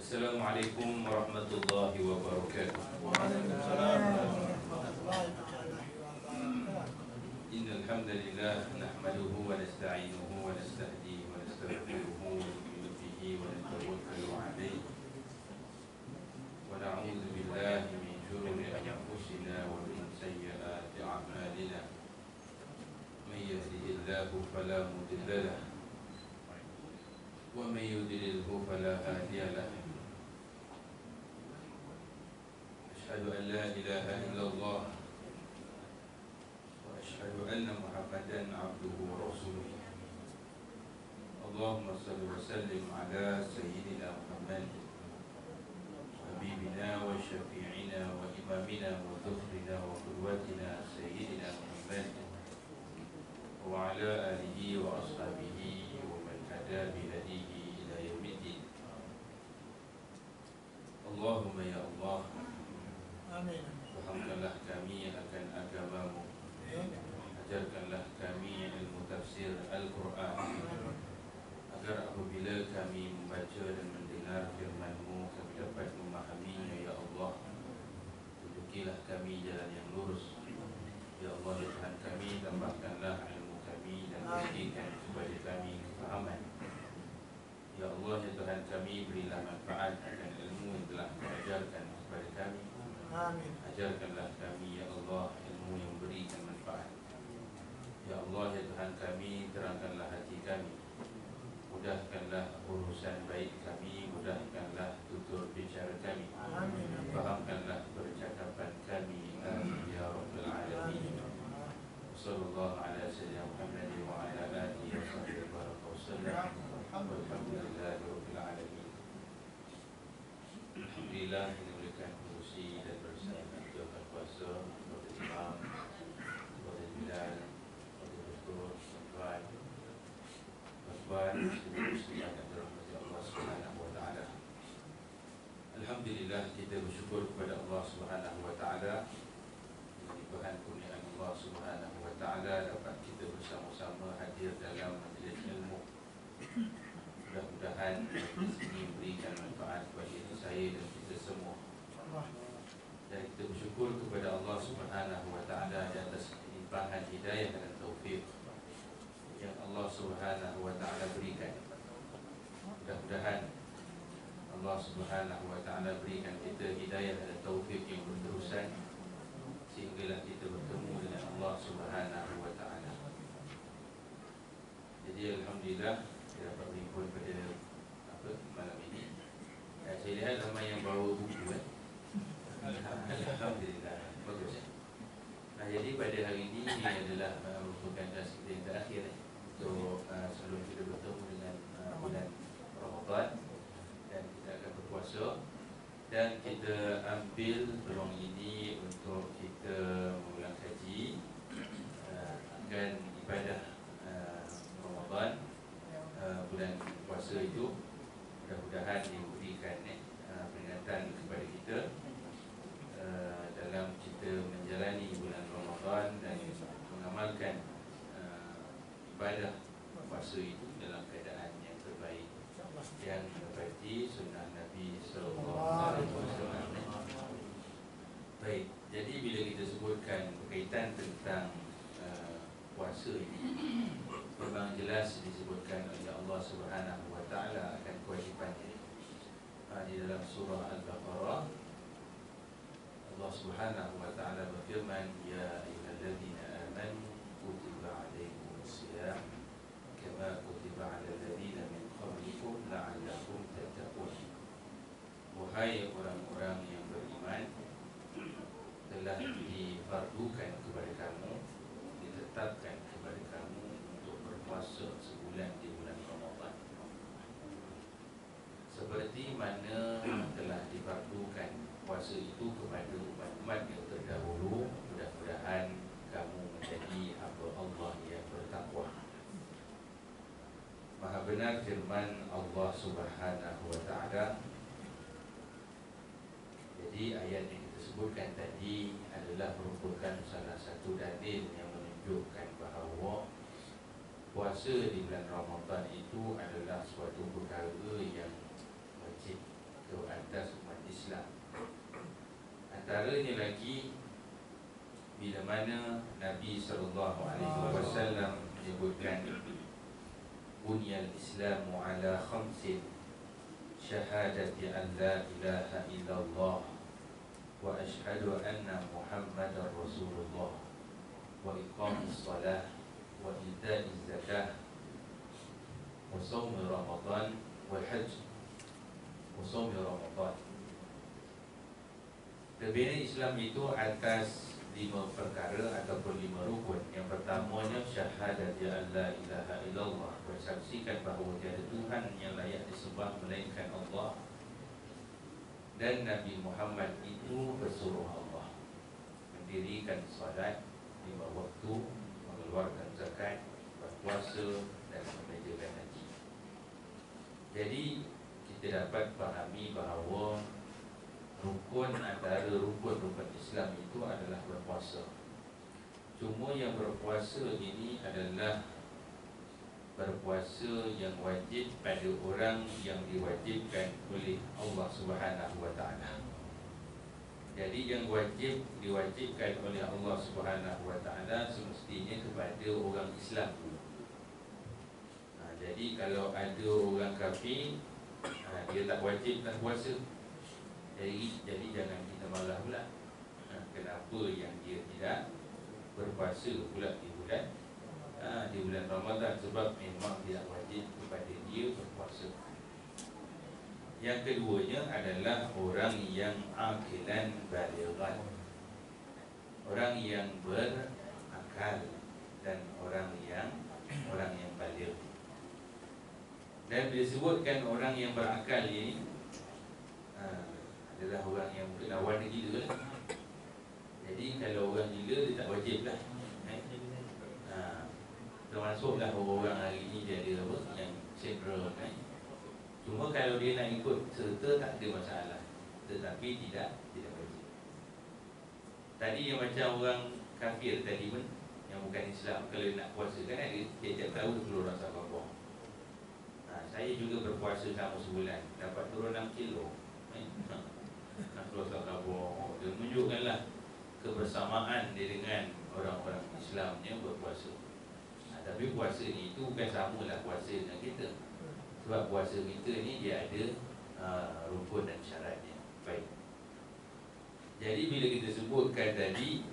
Assalamualaikum warahmatullahi wabarakatuh. Waalaikumsalam warahmatullahi wabarakatuh. Innal hamdalillah nahmaduhu wa nasta'inuhu wa nastahdihi wa nastaghfiruhu wa nu'minu bihi wa natawakkalu 'alaihi wa na'udzu billahi min shururi anfusina wa min sayyiati a'malina. May yahdihillahu fala mudilla lahu wa may yudlilhu fala hadiya lahu. Asyhadu an la ilaha illallah wa asyhadu anna Muhammadan abduhu wa rasuluh. Allahumma salli wa sallim ala sayyidina Muhammad habibina wa syafi'ina wa imamina wa dhukhrina wa qudwatina sayyidina Muhammad wa ala alihi wa ashabihi wa man hada bihadihi ila yaumiddin. Allahumma ya Allah, Amin. fahamkanlah kami akan agamamu, ajarkanlah kami ilmu tafsir Al-Quran, agar apabila kami membaca dan mendengar firman-Mu, kami dapat memahaminya ya Allah. Tunjukilah kami jalan yang lurus ya Allah. Ya Tuhan kami, tambahkanlah ilmu kami dan berikan kepada kami kefahaman ya Allah. Ya Tuhan kami, berilah manfaat akan ilmu yang telah Kau ajarkan kepada kami. Amin. Ajarkanlah kami ya Allah ilmu yang berikan manfaat ya Allah. Ya Tuhan kami, terangkanlah hati kami, mudahkanlah urusan baik kami, mudahkanlah tutur bicara kami, Amin. fahamkanlah percakapan kami. Amin ya rabbal alamin. Sallallahu ala sayyidina Muhammad wa ala alihi wa sahbihi wa sallam. Alhamdulillahi rabbil alamin. Alhamdulillah diberikan kursi dan bersama Tuhan kuasa kepada imam, kepada bilal, kepada doktor, tuan-tuan, tuan-tuan, muslimin yang dirahmati Allah Subhanahu wa taala. Alhamdulillah, kita bersyukur kepada Allah Subhanahu wa taala. Tuhan kurniaan Allah Subhanahu wa taala dapat kita bersama-sama hadir dalam majlis ilmu. Mudah-mudahan ini memberikan manfaat kepada diri saya dan kita semua. Dan kita bersyukur kepada Allah Subhanahu wa taala di atas limpahan hidayah dan taufik yang Allah Subhanahu wa taala berikan. Mudah-mudahan Allah Subhanahu wa taala berikan kita hidayah dan taufik yang berterusan sehinggalah kita bertemu dengan Allah Subhanahu wa taala. Jadi alhamdulillah kita dapat berhimpun pada malam ini. Saya lihat ramai yang bawa buku Alhamdulillah, bagus. Jadi pada hari ini adalah merupakan kelas kita yang terakhir untuk sebelum kita bertemu dengan bulan Ramadan dan kita akan berpuasa. Dan kita ambil peluang ini untuk kita mengulang kaji akan ibadah Ramadan, bulan puasa itu. Mudah-mudahan diberikan peringatan kepada kita dalam kita menjalani bulan Ramadan dan mengamalkan ibadah puasa itu dalam keadaan yang terbaik, yang seperti sunnah Nabi SAW. Baik, jadi bila kita sebutkan berkaitan tentang puasa ini, memang jelas disebutkan oleh Allah Subhanahu wa taala akan kewajipannya. Di dalam surah Al-Baqarah Allah Subhanahu wa taala berfirman, ya ayyuhalladzina amanu kutiba alaikumusiyam kama kutiba alal ladzina min qablikum la'allakum tattaqun. Wahai orang-orang yang beriman, telah difardukan kepada kamu, ditetapkan kepada kamu untuk berpuasa sebulan di bulan Ramadan, seperti mana telah difardukan puasa itu kepada umat-umat yang terdahulu. Mudah-mudahan kamu menjadi hamba Allah yang bertakwa. Maha benar firman Allah Subhanahu wa taala. Jadi ayat yang kita sebutkan tadi adalah merupakan salah satu dalil yang menunjukkan bahawa puasa di bulan Ramadan itu adalah suatu perkara yang wajib, antaranya lagi bila mana Nabi SAW menyebutkan bunyal Islamu ala khamsin syahadati an la ilaha illallah wa ashhadu anna Muhammadar Rasulullah wa iqamis salah wa ita'iz zakah wa shaumi Ramadan wal hajj wa shaumi Ramadan. Kebenaran Islam itu atas 5 perkara ataupun 5 rukun. Yang pertamanya syahadat ya la ilaha illallah, bersaksikan bahawa tiada Tuhan yang layak disembah melainkan Allah, dan Nabi Muhammad itu pesuruh Allah, mendirikan solat 5 waktu, mengeluarkan zakat, berpuasa dan menunaikan haji. Jadi kita dapat fahami bahawa rukun antara rukun-rukun Islam itu adalah berpuasa. Cuma yang berpuasa ini adalah berpuasa yang wajib pada orang yang diwajibkan oleh Allah Subhanahu wa taala. Jadi yang wajib diwajibkan oleh Allah Subhanahu wa taala semestinya kepada orang Islam. Jadi kalau ada orang kafir, dia tak wajibkan puasa. Jadi jangan kita marah pula. Kenapa yang dia tidak berpuasa pula di bulan Ramadan? Sebab memang tidak wajib kepada dia berpuasa. Yang keduanya adalah orang yang aqilan balighan, orang yang berakal dan orang yang baligh. Dan bila sebutkan orang yang berakal ini adalah orang yang mungkin lawan dia gila lah. Jadi kalau orang gila dia tak wajib lah. Termasuklah orang hari ni dia ada apa yang sindrom Cuma kalau dia nak ikut serta tak ada masalah, tetapi tidak wajib. Tadi yang macam orang kafir tadi pun, yang bukan Islam, kalau dia nak puasa kan ada tiap-tiap tahun turun rasa apa. Saya juga berpuasa selama sebulan, dapat turun 6 kilo. Nak keluar kabur. Dia menunjukkanlah kebersamaan dia dengan orang-orang Islam yang berpuasa. Tapi puasa ni itu bukan samalah puasa dengan kita. Sebab puasa kita ni dia ada rukun dan syaratnya. Baik. Jadi bila kita sebutkan tadi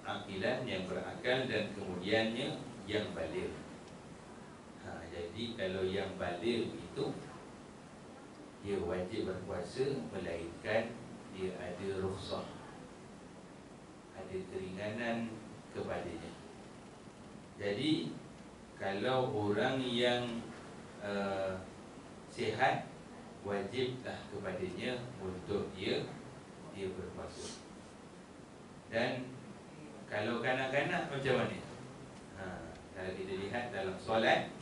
aqilan, yang berakal, dan kemudiannya yang baligh. Jadi kalau yang baligh itu dia wajib berpuasa, melainkan dia ada rukhsah, ada keringanan kepadanya. Jadi kalau orang yang sihat, wajiblah kepadanya untuk dia berpuasa. Dan kalau kanak-kanak macam mana? Kalau kita lihat dalam solat,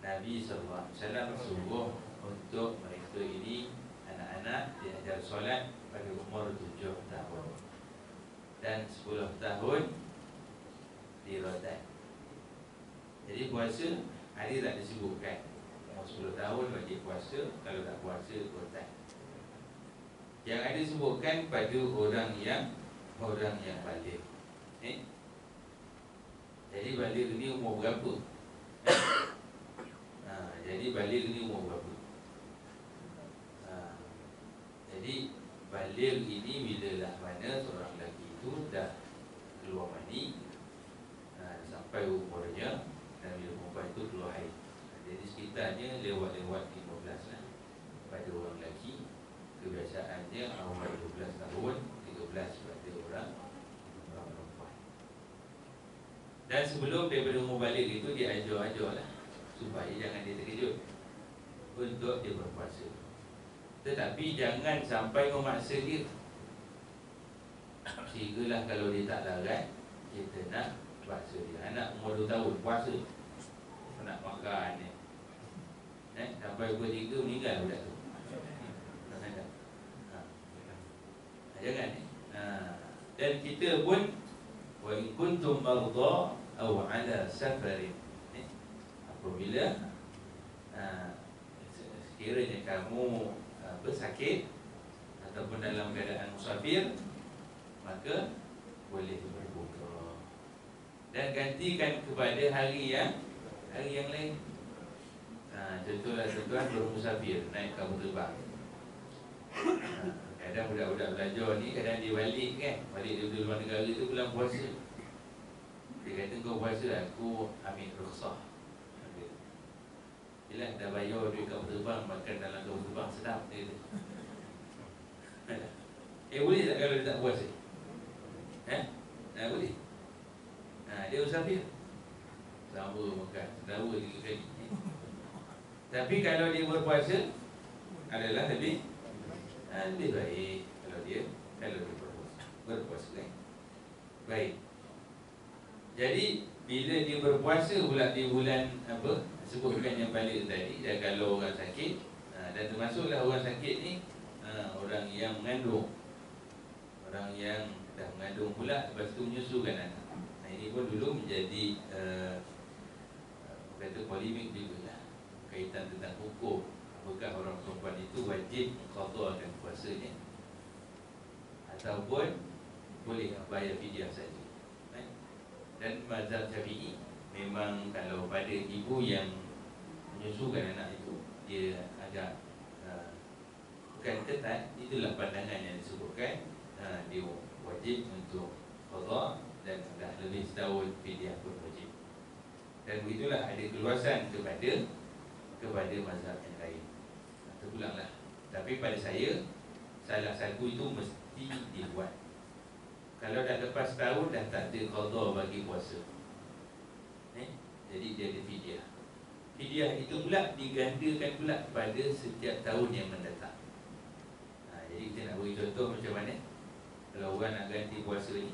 Nabi SAW suruh untuk mereka ini, anak-anak, diajar solat pada umur 7 tahun dan 10 tahun dirotan. Jadi puasa ada tak disebutkan umur 10 tahun wajib puasa, kalau tak puasa rotan. Yang ada disebutkan pada orang yang baligh. Jadi baligh ni umur berapa? Jadi baligh ni umur berapa? Jadi baligh ini bilalah mana seorang lelaki itu dah keluar mani sampai umurnya, dan bila perempuan itu keluar haid. Jadi sekitarnya lewat-lewat 15 lah pada orang lelaki. Kebiasaannya awal 12 tahun, 13 pada orang perempuan. Dan sebelum daripada umur baligh itu dia ajar lah supaya jangan dia terkejut untuk dia berpuasa. Tetapi jangan sampai memaksa dia. Sehinggalah kalau dia tak larat, kita nak paksa dia. Anak umur 2 tahun puasa, nak makan ni, sampai umur 3 meninggal budak tu. Jangan ni. Dan kita pun, wa in kuntum marda aw ala safarin, apabila sekiranya kamu sakit ataupun dalam keadaan musafir, maka boleh berbuka. Dan gantikan kepada hari yang lain. Contohlah tuan bermusafir, naik kapal terbang. Kadang budak-budak belajar ni, kadang dia balik kan, balik dari luar negara tu bulan puasa. Dia kata kau puasa, aku ambil rukhsah. Yelah, dah bayar duit kapal terbang, makan dalam kapal terbang sedap dia kata. Boleh tak kalau dia tak puasa? Boleh. Dia musafir, sama makan, sedawa 3 kali. Tapi kalau dia berpuasa adalah lebih baik kalau dia berpuasa kan. Baik. Jadi bila dia berpuasa pula di bulan apa, sebutkan yang balik tadi, dan kalau orang sakit, dan termasuklah orang sakit ni orang yang mengandung, orang yang dah mengandung pula lepas tu menyusukan anak. Ini pun dulu menjadi kata polemik juga lah, kaitan tentang hukum. Apakah orang perempuan itu wajib qadha puasanya ataupun boleh bayar fidyah saja. Dan mazhab Syafi'i memang kalau pada ibu yang menyusukan anak itu, dia agak bukan ketat, itulah pandangan yang disebutkan, dia wajib untuk qadha dan dah lebih setahun fidyah pun wajib. Dan begitulah ada keluasan kepada mazhab yang lain. Terpulanglah. Tapi pada saya, salah satu itu mesti dibuat. Kalau dah lepas tahun dah tak ada qadha bagi puasa, jadi dia ada fidyah. Fidyah itu pula digandakan pula pada setiap tahun yang mendatang. Jadi kita nak beri contoh macam mana kalau orang nak ganti puasa ni.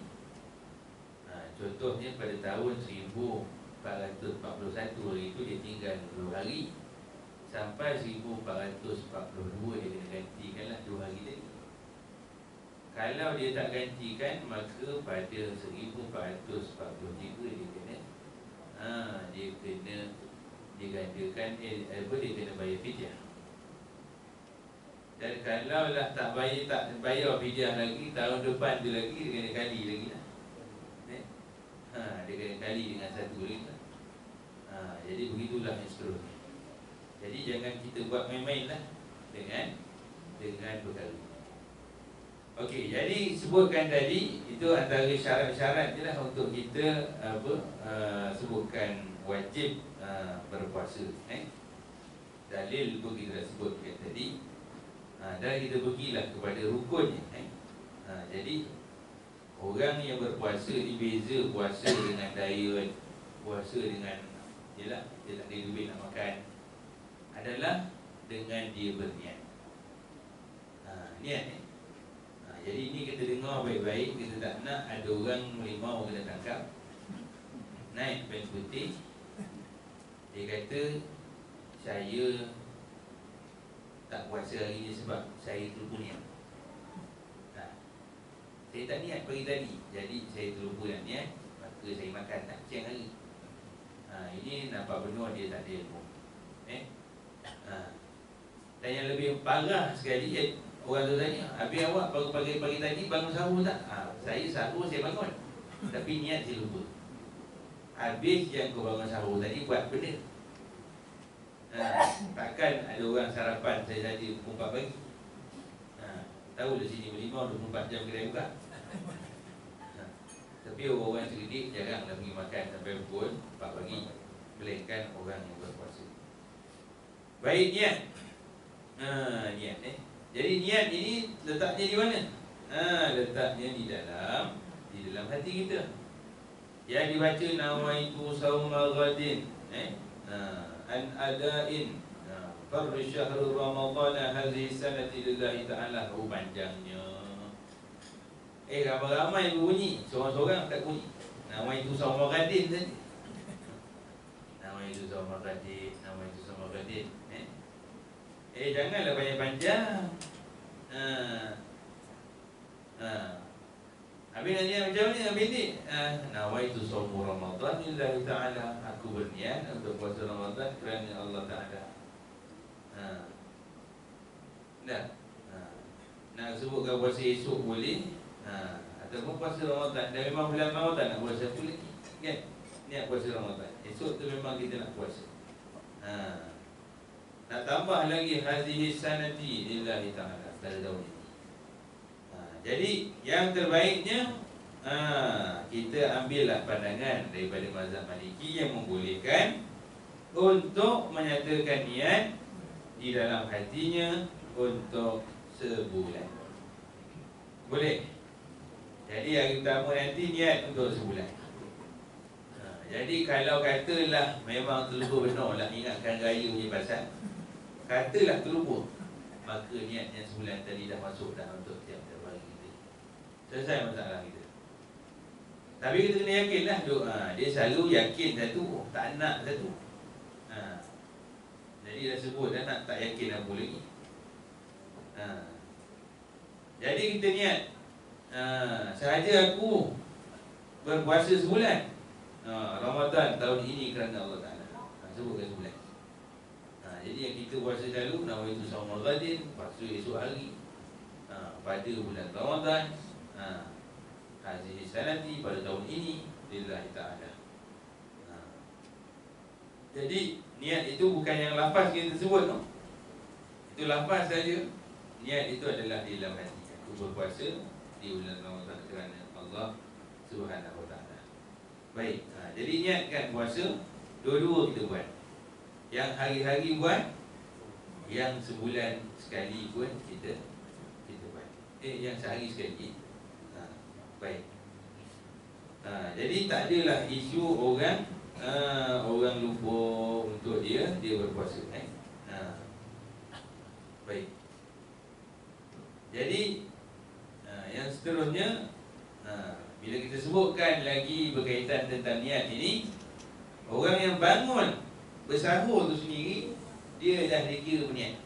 Contohnya pada tahun 1441 hari itu dia tinggal 2 hari, sampai 1442 dia kena gantikanlah 2 hari tadi. Kalau dia tak gantikan, maka pada 1443 dia kena digandakan, dia kena bayar fidyah. Dan kalau lah tak bayar fidyah lagi, tahun depan tu lagi dia kena kali lagi lah. Dia kena kali dengan satu lagi lah. Jadi begitulah yang seterusnya. Jadi jangan kita buat main-main lah dengan perkara. Okey, jadi sebutkan tadi itu antara syarat-syarat je lah untuk kita sebutkan wajib berpuasa. Dalil pun kita dah sebutkan tadi. Dan kita pergilah kepada rukunnya. Jadi orang yang berpuasa ni beza puasa dengan diet, puasa dengan dia tak ada duit nak makan, adalah dengan dia berniat. Niat ni. Jadi ini kita dengar baik-baik. Kita tak nak ada orang melimau kena tangkap, naik pen putih, dia kata saya tak puasa hari ni sebab saya terlupa niat. Saya tak niat pagi tadi, jadi saya terlupa nak niat, maka saya makan tak siang hari. Ini nampak benar dia tak ada ilmu. Dan yang lebih parah sekali, orang tu tanya, habis awak baru pagi tadi bangun sahur tak? Saya sahur, saya bangun, tapi niat saya lupa. Habis yang kau bangun sahur tadi buat benda. Takkan ada orang sarapan saya tadi pukul 4 pagi. Tahu di sini berlimau 24 jam kedai buka. Tapi orang-orang cerdik jaranglah pergi makan sampai pukul 4 pagi, melainkan orang yang berpuasa. Baik, niat. Niat Jadi niat ini letaknya di mana? Letaknya di dalam hati kita. Yang dibaca nawaitu sauma ghadin an adain fardu syahrul ramadhan hadhihi sanati lillahi ta'ala. Panjangnya. Ramai-ramai berbunyi, seorang-seorang tak bunyi. Nawaitu sauma ghadin tadi. Nawaitu sauma ghadin, nawaitu sauma ghadin. Janganlah banyak panjang. Habis nanti macam ni, habis ni nawaitu saumu Ramadan lillahi ta'ala. Aku berniat untuk puasa Ramadan kerana Allah Ta'ala. nak sebutkan puasa esok boleh, ataupun puasa Ramadan. Dan memang bulan Ramadan nak puasa apa lagi, kan? Niat puasa Ramadan, esok tu memang kita nak puasa. Nak tambah lagi hazihi sanati lillahi ta'ala pada tahun ini. Jadi yang terbaiknya, kita ambillah pandangan daripada mazhab Maliki yang membolehkan untuk menyatakan niat di dalam hatinya untuk sebulan. Boleh. Jadi hari pertama nanti niat untuk sebulan. Jadi kalau katalah memang terlupa benar lah ingatkan raya punya pasal, katalah terlupa, maka niatnya sebulan tadi dah masuk dah untuk tiap-tiap hari kita. Selesai masalah kita. Tapi kita kena yakinlah dia selalu yakin satu, tak nak satu. Jadi dah sebut dah nak tak yakin apa lagi. Jadi kita niat, sahaja aku berpuasa sebulan Ramadan tahun ini kerana Allah Ta'ala, sebutkan sebulan. Jadi yang kita puasa selalu nawaitu saumul ghadin, puasa esok hari pada bulan Ramadan, hazihi sanati pada tahun ini lillahi ta'ala. Jadi niat itu bukan yang lafaz kita sebut tu. Itu lafaz saja. Niat itu adalah di dalam hati. Aku berpuasa di bulan Ramadan kerana Allah Subhanahu Wa Ta'ala. Baik, jadi niatkan puasa dua-dua kita buat. Yang hari-hari buat, yang sebulan sekali pun kita buat. Yang sehari sekali. Baik. Jadi tak adalah isu orang lupa untuk dia berpuasa. Baik. Jadi yang seterusnya, bila kita sebutkan lagi berkaitan tentang niat ini, orang yang bangun bersahur tu sendiri, dia dah dikira berniat.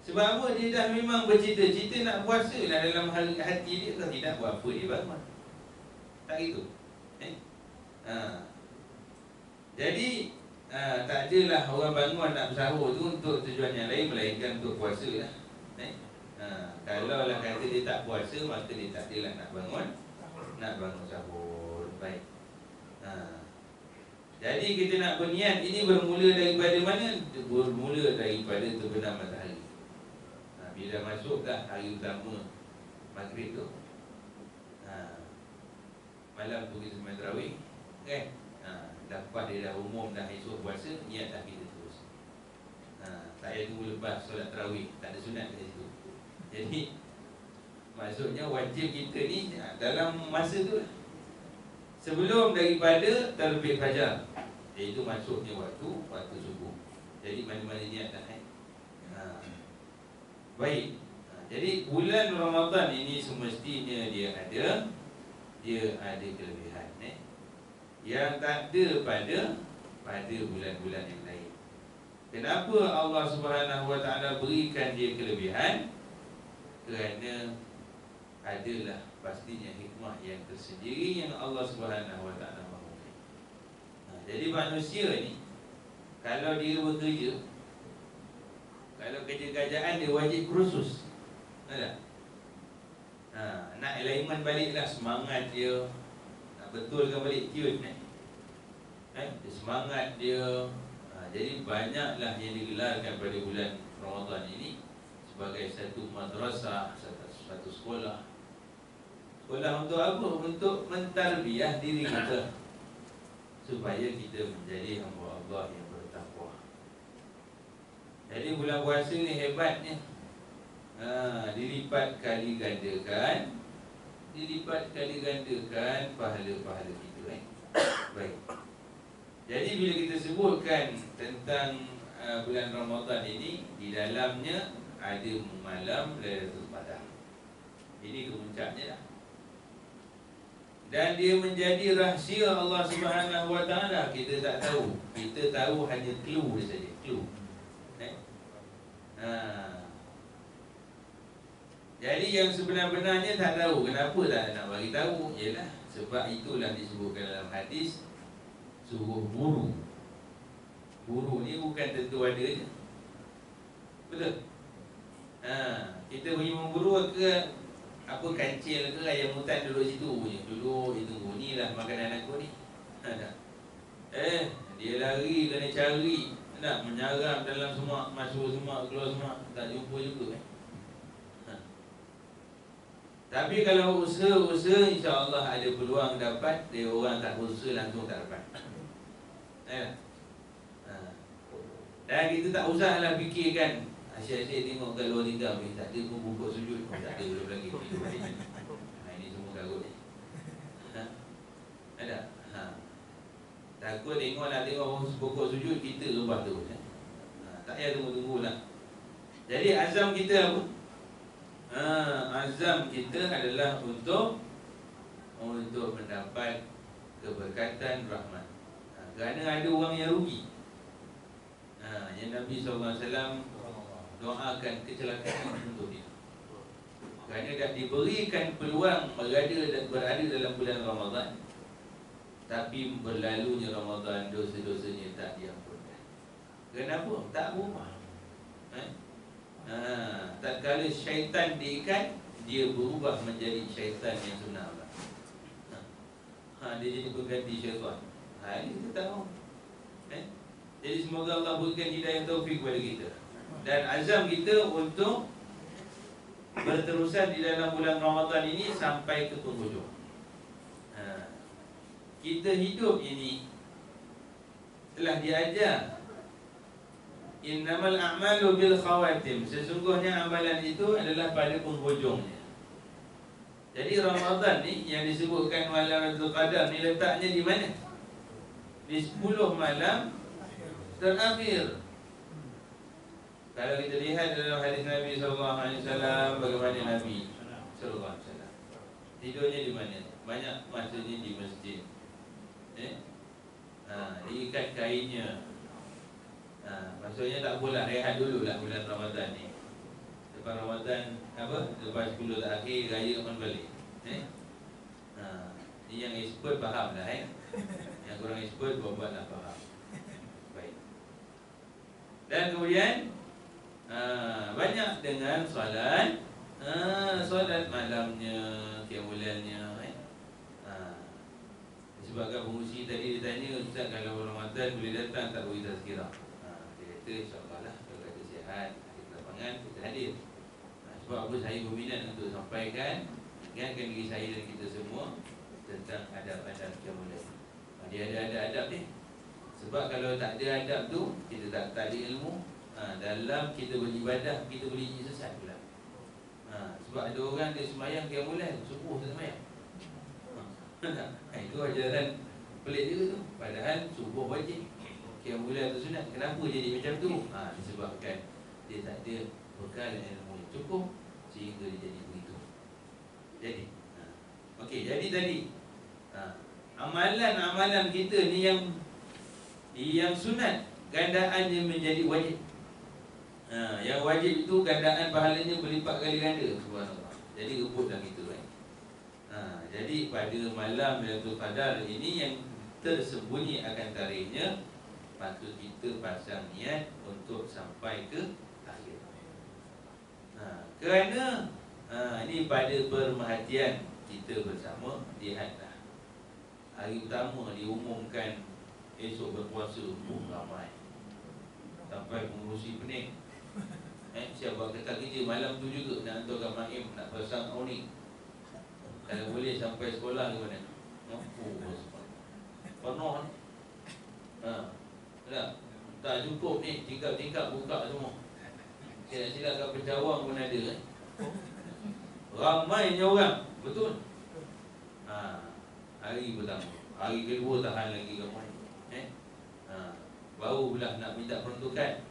Sebab apa? Dia dah memang bercita-cita nak puasa lah dalam hati dia. Kalau tidak, buat apa dia bangun? Tak gitu. Jadi tak adalah orang bangun nak bersahur tu untuk tujuan yang lain melainkan untuk puasa lah. Kalau lah kata dia tak puasa, maka dia tak adalah nak bangun sahur. Baik. Jadi kita nak berniat ini bermula daripada mana? Bermula daripada terbenam matahari. Bila masuk dah hari utama maghrib tu, malam tu kita sembang tarawih, kan? Lepas dia dah umum dah esok puasa, niat dah kita terus. Tak payah tunggu lepas solat tarawih, tak ada sunat kat situ. Jadi maksudnya wajib kita ni dalam masa tu lah, sebelum daripada terbit fajar, iaitu masuknya waktu subuh. Jadi mana-mana niat dah. Baik. Jadi bulan Ramadan ini semestinya dia ada kelebihan, yang tak ada pada bulan-bulan yang lain. Kenapa Allah Subhanahu Wa Ta'ala berikan dia kelebihan? Kerana adalah pastinya hikmah yang tersendiri yang Allah Subhanahu Wa Ta'ala mahukan. Jadi manusia ni, kalau dia bekerja, kalau kerja kerajaan dia wajib kursus. Ada? Nak alignment baliklah semangat dia, nak betulkan balik tune semangat dia. Jadi banyaklah yang digelarkan pada bulan Ramadan ini sebagai satu madrasah, satu sekolah. Sekolah untuk apa? Untuk mentarbiah diri kita supaya kita menjadi hamba Allah yang bertakwa. Jadi bulan puasa ni hebatnya, dilipat kali gandakan pahala-pahala kita. Baik. Jadi bila kita sebutkan tentang bulan Ramadan ini, di dalamnya ada malam Lailatul Qadar. Ini kemuncaknya dah. Dan dia menjadi rahsia Allah Subhanahu Wa Ta'ala. Kita tak tahu. Kita tahu hanya clue dia saja. Clue. Jadi yang sebenar-benarnya tak tahu. Kenapa tak nak bagi tahu? Ialah sebab itulah disebutkan dalam hadis, suruh buru. Buru ni bukan tentu ada je. Betul? Kita pergi memburu ke apa kancil ke ayam hutan duduk situ je. Duduk dia tunggu. Ni lah makanan aku ni. Tak. Dia lari kena cari. Nak menyaram dalam semak, masuk semak, keluar semak. Tak jumpa juga Tapi kalau usaha-usaha, insya-Allah ada peluang dapat. Dia orang tak usaha langsung tak dapat. Dan kita tak usahlah fikirkan asyik-asyik tengok kat luar tinggal tak ada pun bubuk sujud. Tak ada belum lagi. Ini semua karut ni. Ada? Takut nak tengok pokok sujud kita rebah terus. Tak payah tunggu-tunggu lah. Jadi azam kita apa? Azam kita adalah untuk mendapat keberkatan rahmat. Kerana ada orang yang rugi. Yang Nabi SAW doakan kecelakaan untuk dia. Kerana dah diberikan peluang berada dalam bulan Ramadan, tapi berlalunya Ramadan, dosa-dosanya tak diampunkan. Kenapa? Tak berubah. Tak kala syaitan diikat, dia berubah menjadi syaitan yang sunnah. Dia jadi pengganti syaitan. Ini kita tahu. Jadi semoga Allah berikan hidayah taufik kepada kita. Dan azam kita untuk berterusan di dalam bulan Ramadan ini sampai ke penghujung. Kita hidup ini telah diajar innamal a'malu bil khawatim. Sesungguhnya amalan itu adalah pada penghujungnya. Jadi Ramadan ni yang disebutkan malam Lailatul Qadar ni letaknya di mana? Di 10 malam terakhir. Kalau kita lihat dalam hadis Nabi SAW, bagaimana Nabi SAW tidurnya di mana? Banyak masanya di masjid. Diikat kainnya. Maksudnya tak pula rehat dulu lah bulan Ramadan ni. Lepas Ramadan lepas 10 terakhir raya akan balik. Ni yang expert faham lah Yang kurang expert buat-buatlah faham. Baik. Dan kemudian banyak dengan solat malamnya, qiyamulainya. Sebabkan pengurusi tadi dia tanya, Ustaz kalau Ramadan boleh datang tak beri tazkirah? Dia kata insya-Allah lah, kalau ada sihat, ada kelapangan, kita hadir. Sebab apa saya berminat untuk sampaikan, ingatkan diri saya dan kita semua tentang adab-adab qiyamulail. Dia ada adab ni. Sebab kalau tak ada adab tu, kita tak ada ilmu. Dalam kita beribadah, kita boleh jadi sesat pula. Sebab ada orang dia sembahyang qiyamulail, subuh tak sembahyang. Itu ajaran pelik juga tu. Padahal subuh wajib, qiyamulail tu sunat. Kenapa jadi macam tu? Disebabkan dia tak ada bekal ilmu yang cukup sehingga dia jadi begitu. Jadi okey, jadi tadi amalan-amalan kita ni yang sunat gandaannya menjadi wajib. Yang wajib itu gandaan pahalanya berlipat kali ganda. Subhanallah. Jadi rebutlah kita jadi pada malam Lailatul Qadar ini yang tersembunyi akan tarikhnya, maka kita pasang niat untuk sampai ke akhir. Kerana ini pada perhatian kita bersama, lihatlah hari pertama diumumkan esok berpuasa, ramai sampai pengurusi pening. Siap buat kerja malam tu juga nak hantar kat Mahim, nak pasang awning. Kalau boleh sampai sekolah ke mana? Penuh ni. Tak cukup ni, tingkap-tingkap buka semua. Silap-silap kat Pencawang pun ada ramainya orang. Betul? Hari pertama. Hari kedua tahan lagi ramai. Baru pula nak minta peruntukan.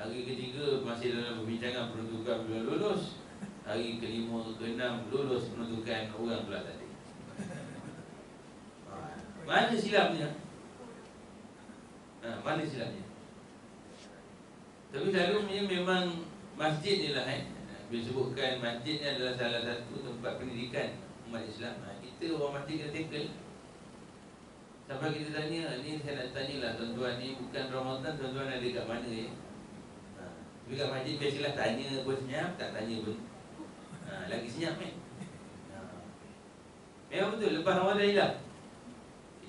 Hari ketiga masih dalam perbincangan peruntukan bila lulus. Hari kelima, keenam lulus peruntukan, orang pula tak ada. Mana silapnya? Mana silapnya? Tapi selalunya memang masjid ni lah disebutkan masjid ni adalah salah satu tempat pendidikan umat Islam. Kita orang masjid kena tackle. Sampai kita tanya, ni saya nak tanyalah tuan-tuan ni bukan Ramadan, tuan-tuan ada kat mana Tapi kat masjid biasalah tanya pun senyap, tak tanya pun lagi senyap kan. Memang betul, lepas Ramadan ni lah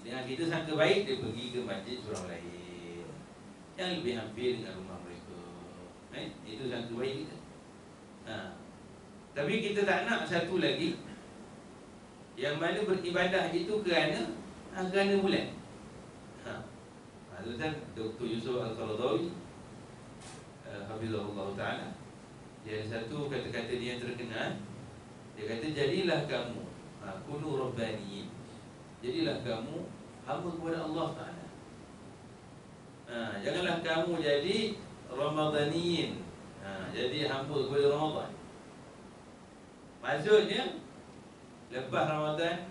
dengan kita sangka baik, dia pergi ke masjid surau lain yang lebih hampir dengan rumah mereka. Itu sangka baik kita. Tapi kita tak nak satu lagi, yang mana beribadah itu kerana bulan. Tuan Dr. Yusuf Al-Qaradawi Hafizahullah Ta'ala, dia ada satu kata-kata dia yang terkenal. Dia kata, jadilah kamu kunu rabbaniyin, jadilah kamu hamba kepada Allah Ta'ala. Janganlah kamu jadi ramadaniyin, jadi hamba kepada Ramadan. Maksudnya lepas Ramadan,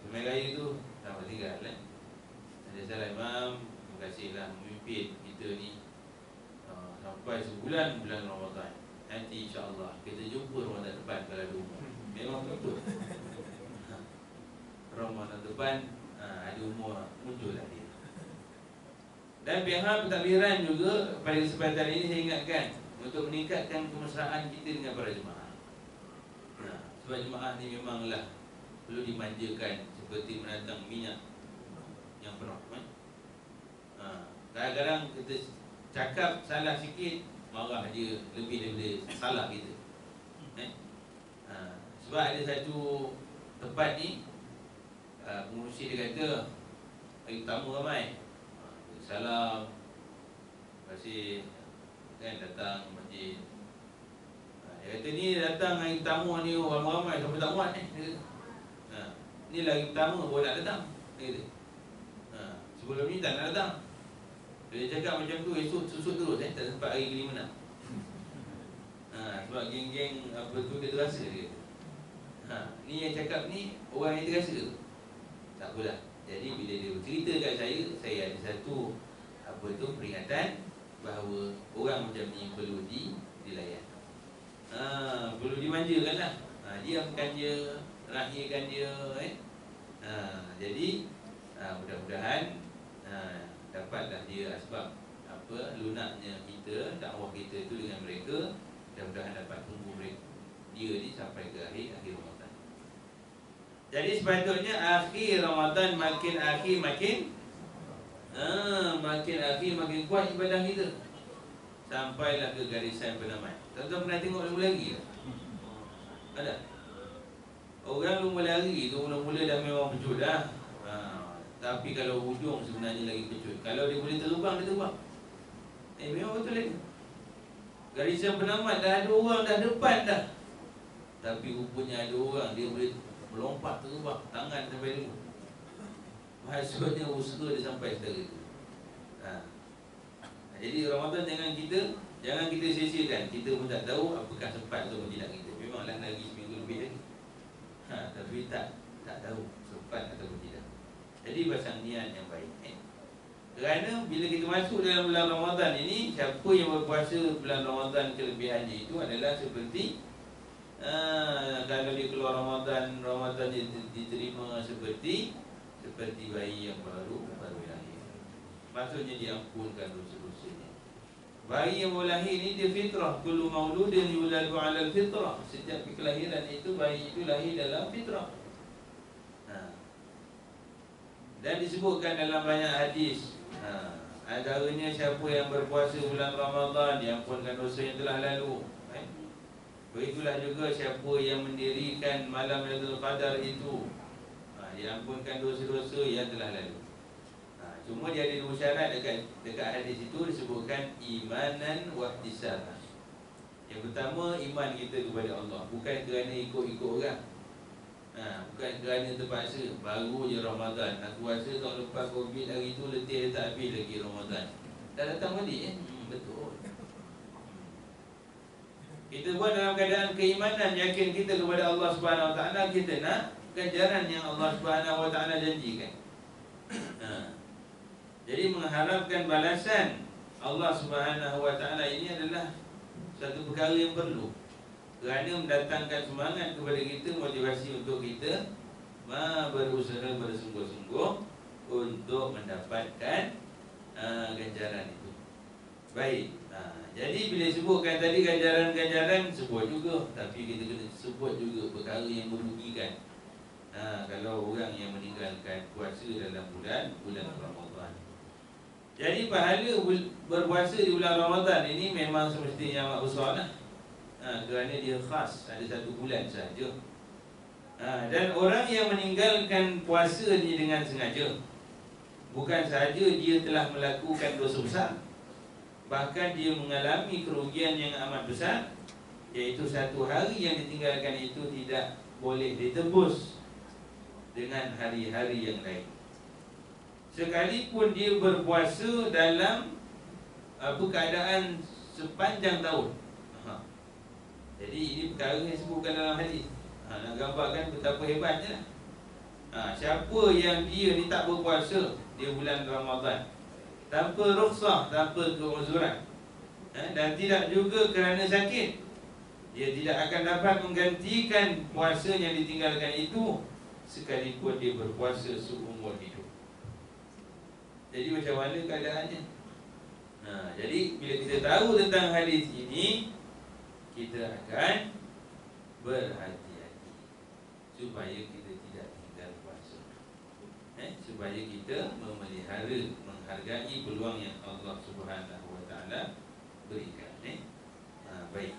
Semai Raya tu tak tinggal lah. Ada salah imam, terima kasihlah memimpin kita ni sampai sebulan bulan Ramadan. Nanti insya-Allah kita jumpa Ramadan depan kalau ada umur. Memang betul. Ramadan depan ada umur muncullah dia. Dan pihak pentadbiran juga pada kesempatan ini saya ingatkan untuk meningkatkan kemesraan kita dengan para jemaah. Sebab jemaah ni memanglah perlu dimanjakan seperti menatang minyak yang penuh. Kadang-kadang kita cakap salah sikit, marah dia lebih daripada salah kita. Sebab ada satu tempat ni, pengurusi dia kata hari tamu ramai, salam, terima kasih kan datang masjid. Dia kata ni datang hari tamu ni ramai-ramai sampai tak muat ni. Ni lagi pertama baru nak datang. Dia kata sebelum ni tak nak datang. Dia cakap macam tu, esok susut terus tak sempat hari kelima nak. Sebab geng-geng apa tu dia terasa dia. Ni yang cakap ni orang yang terasa. Tak apalah. Jadi bila dia bercerita kat saya ada satu apa tu peringatan bahawa orang macam ni perlu dilayan. Perlu dimanjakan lah. Diamkan dia, rahirkan dia jadi mudah-mudahan dapatlah dia asbab apa lunaknya kita, dakwah kita itu dengan mereka. Mudah-mudahan dapat tunggu mereka dia ni sampai ke akhir Ramadan. Jadi sepatutnya akhir Ramadan makin akhir makin kuat ibadah kita sampailah ke garisan penamat. Tuan-tuan pernah tengok lumba lari tak? Ada? Orang lumba lari tu mula-mula dah memang pecut dah. Tapi kalau hujung sebenarnya lagi pecut. Kalau dia boleh terbang, dia terbang. Memang betul lagi. Garisan penamat dah ada orang dah depan dah. Tapi rupanya ada orang dia boleh melompat terbang, tangan sampai dulu. Maksudnya usaha dia sampai setara itu. Jadi Ramadan jangan kita sia-siakan. Kita pun tak tahu apakah sempat atau tidak kita. Memanglah lagi seminggu lebih lagi. Tapi tak tahu sempat atau tidak. Jadi pasang niat yang baik. Kerana bila kita masuk dalam bulan Ramadan ini, siapa yang berpuasa bulan Ramadan kelebihannya itu adalah seperti kalau dia keluar Ramadan dia diterima seperti bayi yang baru lahir. Maksudnya diampunkan dosa-dosanya. Bayi yang baru lahir ini dia fitrah. Kullu mauludin yuladu 'alal fitrah. Setiap kelahiran itu bayi itu lahir dalam fitrah. Dan disebutkan dalam banyak hadis. Antaranya siapa yang berpuasa bulan Ramadan diampunkan dosa yang telah lalu. Begitulah juga siapa yang mendirikan malam Lailatul Qadar itu diampunkan dosa-dosa yang telah lalu. Cuma dia ada dua syarat dekat hadis itu disebutkan imanan wa ihtisaban. Yang pertama iman kita kepada Allah, bukan kerana ikut-ikut orang. Bukan kerana terpaksa. Baru je Ramadan, nak puasa tahun lepas Covid hari tu letih tak habis lagi Ramadan. Dah datang balik betul. Kita buat dalam keadaan keimanan, yakin kita kepada Allah Subhanahu Wa Taala, kita nak ganjaran yang Allah Subhanahu Wa Taala janjikan. Jadi mengharapkan balasan Allah Subhanahu Wa Taala ini adalah satu perkara yang perlu. Kerana mendatangkan semangat kepada kita, motivasi untuk kita berusaha bersungguh-sungguh untuk mendapatkan ganjaran itu. Baik. Jadi bila sebutkan tadi ganjaran-ganjaran, sebut juga. Tapi kita kena sebut juga perkara yang merugikan. Kalau orang yang meninggalkan puasa dalam bulan Ramadan. Jadi pahala berpuasa di bulan Ramadan ini memang semestinya amat besar lah. Kerana dia khas, ada satu bulan sahaja. Dan orang yang meninggalkan puasa ni dengan sengaja, bukan sahaja dia telah melakukan dosa besar, bahkan dia mengalami kerugian yang amat besar, iaitu satu hari yang ditinggalkan itu tidak boleh ditebus dengan hari-hari yang lain, sekalipun dia berpuasa dalam keadaan sepanjang tahun. Jadi ini perkara yang disebutkan dalam hadis. Nak gambarkan betapa hebatnya. Siapa yang dia ni tak berpuasa di bulan Ramadan tanpa rukhsah, tanpa keuzuran, dan tidak juga kerana sakit, dia tidak akan dapat menggantikan puasa yang ditinggalkan itu sekalipun dia berpuasa seumur hidup. Jadi macam mana keadaannya? Jadi bila kita tahu tentang hadis ini, kita akan berhati-hati supaya kita tidak tinggal puasa, supaya kita menghargai peluang yang Allah Subhanahu Wa Taala berikan. Baik.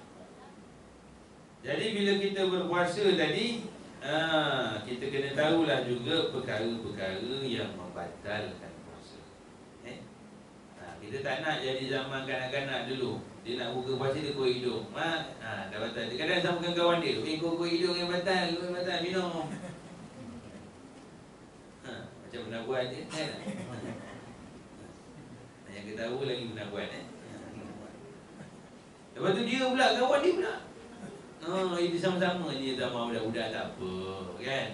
Jadi bila kita berpuasa tadi, kita kena tahulah juga perkara-perkara yang membatalkan puasa. Kita tak nak jadi zaman kanak-kanak dulu. Dia nak buka puasa, dia kuih hidung. Dah batal. Dia kadang samakan kawan dia, kuih hidung yang batal, minum. Macam pernah buat je, kan? Yang kita tahu lagi pernah buat. Lepas tu dia pula, kawan dia pula, itu sama-sama je sama budak-budak, tak apa, kan?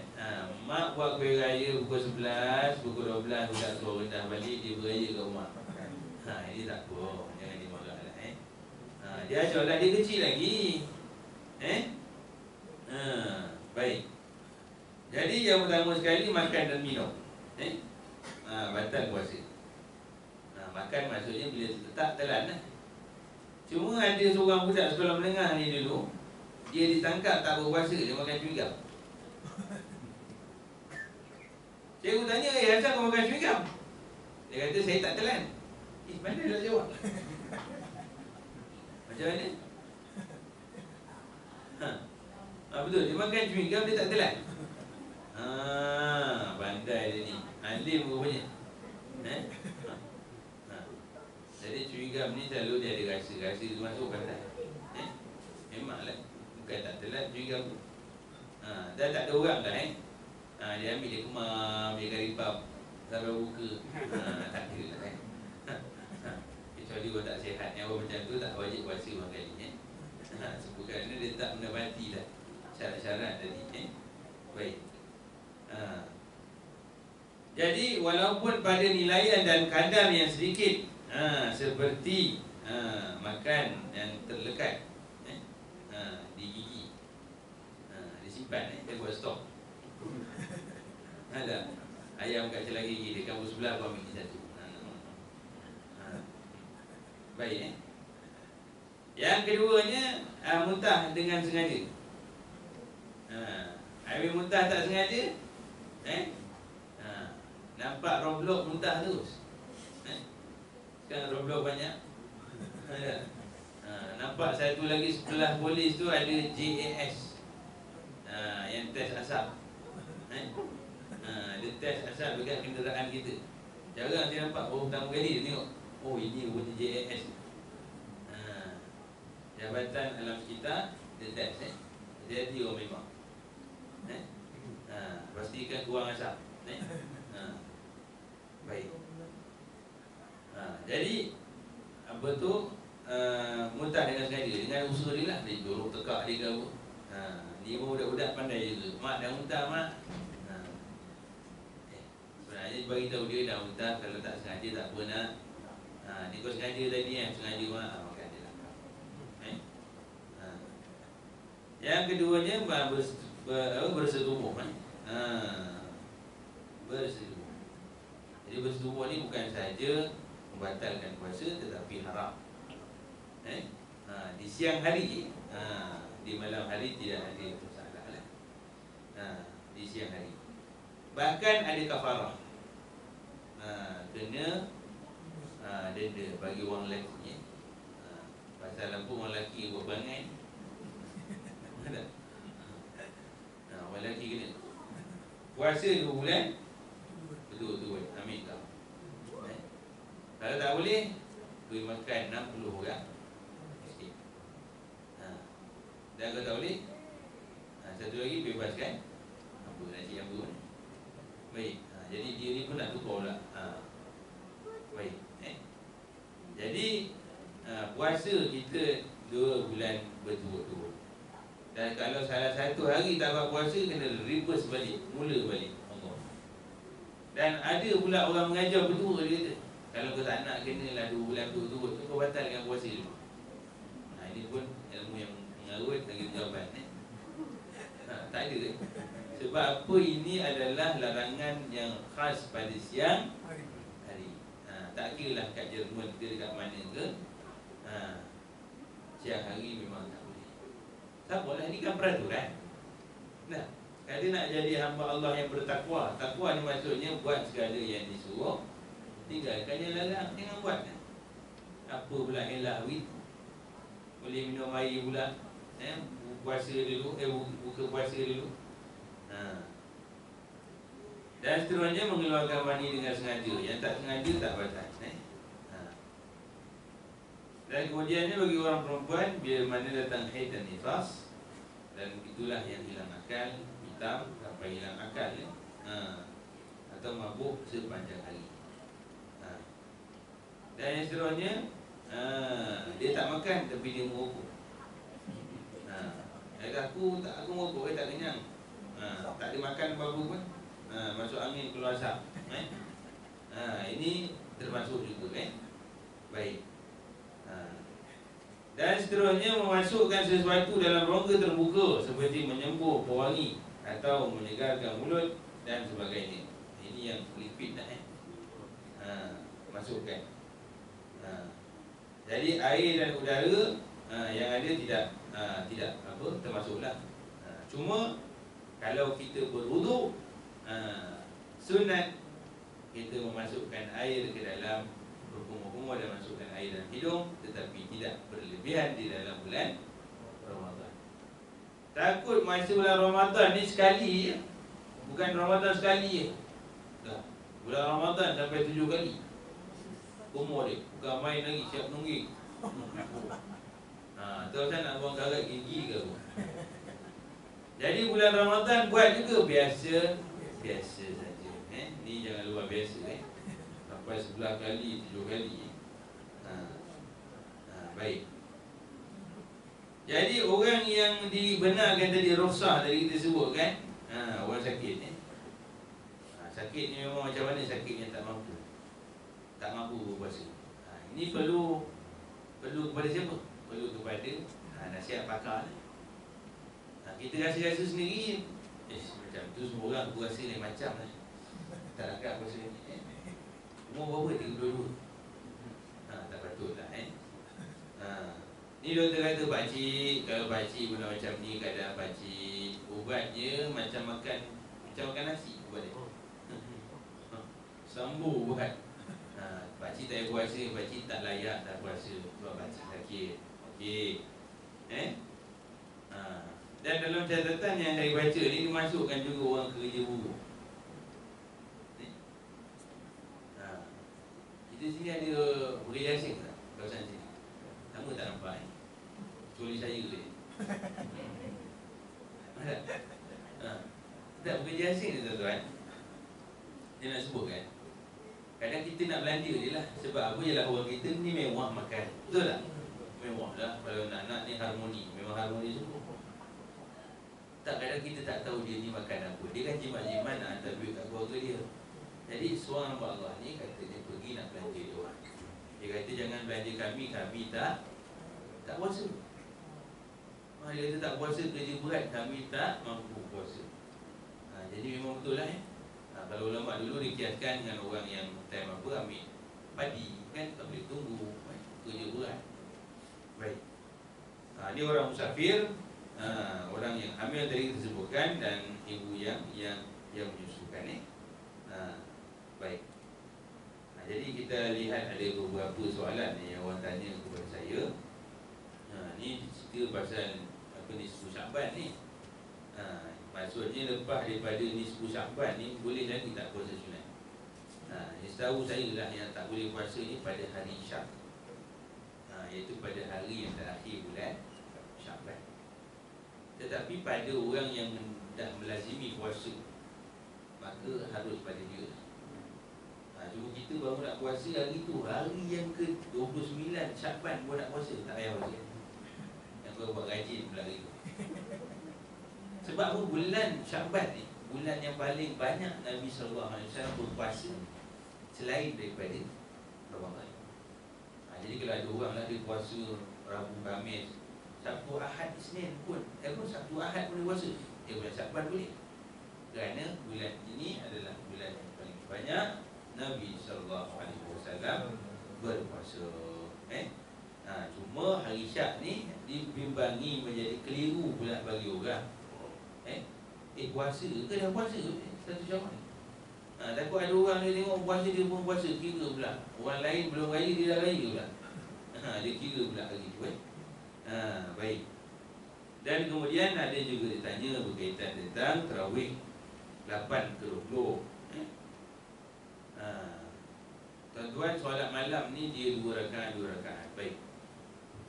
Mak buat kuih raya pukul 11, pukul 12 budak suruh dah balik, dia beraya kat rumah. Ini tak apa, jangan dimarah lah. Dia ajar lah, dia kecil lagi. Baik. Jadi yang pertama sekali, makan dan minum. Batal puasa. Makan maksudnya bila tak telan lah. Cuma ada seorang budak sekolah menengah ni dulu, dia ditangkap tak berpuasa, dia makan chewing gum. Cikgu tanya, asal kau makan chewing gum? Dia kata, saya tak telan. Mana dia nak jawab? Macam mana? Betul, dia makan chewing gum, dia tak telan. Pandai dia ni, alim rupanya. Jadi chewing gum ni selalu dia ada rasa tu masuk pandai. Memanglah, bukan tak telan chewing gum tu. Dah tak ada orang dah. Dia ambil, dia kemam, dia garipap sampai buka. Tak ada lah. Kecuali orang tak sihat, yang orang macam tu tak wajib puasa orang kali. Sebab kerana dia tak menepati lah syarat-syarat tadi. Baik. Jadi walaupun pada nilaian dan kadar yang sedikit, seperti makan yang terlekat di gigi, disimpan, dia buat stok. Ada ayam kat celah gigi, dia kamu sebelah, kau ambil satu. Baik. Yang keduanya, muntah dengan sengaja. Habis muntah tak sengaja, nampak Roblox muntah terus. Sekarang Roblox banyak. Nampak satu lagi sebelah polis tu ada JAS, yang test asap. Dia test asap dekat kenderaan kita. Jarang dia nampak, pertama kali dia tengok, ini rupanya JAS. Jabatan Alam Sekitar, dia test. Jadi orang memang pastikan kurang asap. Baik. Jadi apa tu, muntah dengan sengaja, dengan usaha dia lah, dia dorong tekak dia ke apa. Ni budak-budak pandai juga. Mak dah muntah, mak. Sebenarnya bagi tahu dia dah muntah, kalau tak sengaja tak apa nak. Ni kau sengaja tadi sengaja mak, makan dia lah. Yang keduanya bersetubuh. Bersetubuh. Jadi bersetubuh ni bukan sahaja membatalkan puasa, tetapi haram. Di siang hari, di malam hari tidak ada masalah lah. Di siang hari. Bahkan ada kafarah. Kena denda bagi orang lelaki. Pasal apa orang lelaki buat perangai? Orang lelaki kena puasa 2 bulan betul-betul ambil kau. Kalau tak boleh, beri makan 60 orang miskin. Dan kalau tak boleh, satu lagi bebaskan apa nasi ambur. Baik. Jadi dia ni pun nak tukar pula. Baik. Jadi puasa kita 2 bulan berturut-turut. Dan kalau salah satu hari tak buat puasa, kena reverse balik, mula balik Allah. Dan ada pula orang mengajar betul, dia kata, kalau kau tak nak kenalah 2 bulan berturut-turut, kau batalkan puasa dulu. Ini pun ilmu yang mengarut lagi jawapan. Tak ada. Sebab apa, ini adalah larangan yang khas pada siang hari. Tak kira lah kat Jerman ke dekat mana ke, siang hari memang tak boleh. Tak boleh, ini kan peraturan. Kalau nak jadi hamba Allah yang bertakwa, takwa ni maksudnya buat segala yang disuruh, tinggalkan yang larang, jangan buat. Apa pula elak wit, boleh minum air pula, puasa dulu, buka puasa dulu. Dan seterusnya mengeluarkan mani dengan sengaja. Yang tak sengaja tak batal. Dan kemudiannya bagi orang perempuan, bila mana datang haid dan nifas, dan itulah yang hilang akal, hitam sampai hilang akal, atau mabuk sepanjang hari. Dan yang seterusnya, dia tak makan tapi dia merokok. Aku merokok, tak kenyang. Tak ada makan apa-apa pun, masuk angin keluar asap. Ini termasuk juga. Baik. Dan seterusnya memasukkan sesuatu dalam rongga terbuka seperti menyembuh pewangi atau menyegarkan mulut dan sebagainya. Ini yang liquid dah. Masukkan. Jadi air dan udara yang ada tidak apa termasuklah. Cuma kalau kita berwuduk, sunat kita memasukkan air ke dalam berkumur-kumur dan masukkan air dalam hidung, tetapi tidak berlebihan di dalam bulan Ramadan. Takut masa bulan Ramadan ni sekali je, bukan Ramadan sekali je. Bulan Ramadan sampai 7 kali kumur dia, bukan main lagi, siap nungging. Tahu kan nak buang karat gigi ke apa? Jadi bulan Ramadan buat juga biasa saja. Ni jangan luar biasa. Sampai 11 kali, 7 kali. Baik. Jadi orang yang dibenarkan tadi rukhsah tadi kita sebut kan, orang sakit ni. Sakit ni memang macam mana sakit yang tak mampu berpuasa. Ini perlu kepada siapa? Perlu kepada nasihat pakar ni. Kita rasa-rasa sendiri, macam tu semua orang berasa lain macam lah. Tak agak puasa ni. Umur berapa? 32. Tak patut lah. Ni doktor kata, pakcik, kalau pakcik pula macam ni, keadaan pakcik, ubatnya macam makan nasi ubat dia. Sambung ubat. Pakcik tak payah puasa, pakcik tak layak tak puasa sebab pakcik sakit. Okey. Dan dalam catatan yang saya baca ni, dimasukkan juga orang kerja buruh. Kita sini ada bekerja asing tak? Kawasan sini nama tak nampak kecuali saya ke dia. Tak bekerja asing ni tuan-tuan. Dia nak sebut kan, kadang kita nak belanja dia lah. Sebab apa, ialah orang kita ni mewah makan. Betul tak? Mewah lah. Kalau nak ni harmoni, memang harmoni semua. Tak, kadang kita tak tahu dia ni makan apa. Dia kan jimat-jimat nak hantar duit kat keluarga dia. Jadi seorang hamba Allah ni kata dia pergi nak belanja dia orang. Dia kata jangan belanja kami tak puasa. Dia kata tak puasa, kerja berat, kami tak mampu puasa. Jadi memang betul lah. Kalau ulama dulu dikiaskan dengan orang yang time apa ambil padi kan, tak boleh tunggu, kerja berat. Ini orang musafir, orang yang hamil tadi kita sebutkan, dan ibu yang menyusukan ni. Baik. Jadi kita lihat ada beberapa soalan ni yang orang tanya kepada saya. Ni cerita pasal apa ni 10 Syakban ni. Maksudnya lepas daripada ni 10 Syakban ni boleh lagi tak puasa sunat? Yang setahu saya lah yang tak boleh puasa ni pada hari Syak, iaitu pada hari yang terakhir bulan Syakban. Tetapi pada orang yang dah melazimi puasa, maka harus pada dia. Cuma kita baru nak puasa hari tu, hari yang ke-29 Syakban pun nak puasa, tak payah puasa. Yang kau buat rajin pula hari tu. Sebab apa? Bulan Syakban ni bulan yang paling banyak Nabi SAW berpuasa selain daripada Ramadan. Jadi kalau ada orang lah dia puasa Rabu, Khamis, Sabtu, Ahad, Isnin pun, Sabtu, Ahad boleh puasa. Bulan Syakban boleh. Kerana bulan ini adalah bulan yang paling banyak Nabi SAW berpuasa. Cuma hari Syak ni dibimbangi menjadi keliru pula bagi orang. Puasa ke dah puasa satu Syawal? Takut ada orang dia tengok puasa dia pun puasa, kira pula orang lain belum raya dia dah raya pula. Dia kira pula hari tu. Baik. Dan kemudian ada juga ditanya berkaitan tentang tarawih 8 ke 20. Tuan-tuan, solat malam ni dia 2 rakaat. Baik.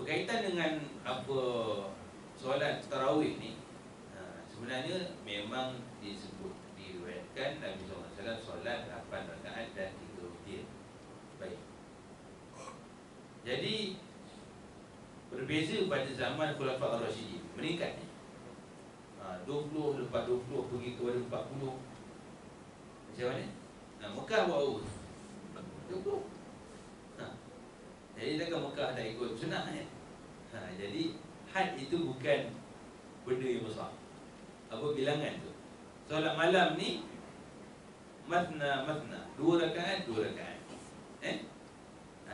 Berkaitan dengan apa solat tarawih ni, sebenarnya memang disebut, diriwayatkan Nabi SAW solat 8 rakaat dan 3 witir. Baik. Jadi berbeza pada zaman Khulafa' Ar-Rasyidin, meningkat ni. 20 lepas 20 pergi kepada 40. Macam mana? Mekah buat apa? 20. Jadi takkan Mekah tak ikut sunnah kan? Jadi had itu bukan benda yang besar. Apa bilangan tu? Solat malam ni matna, 2 rakaat.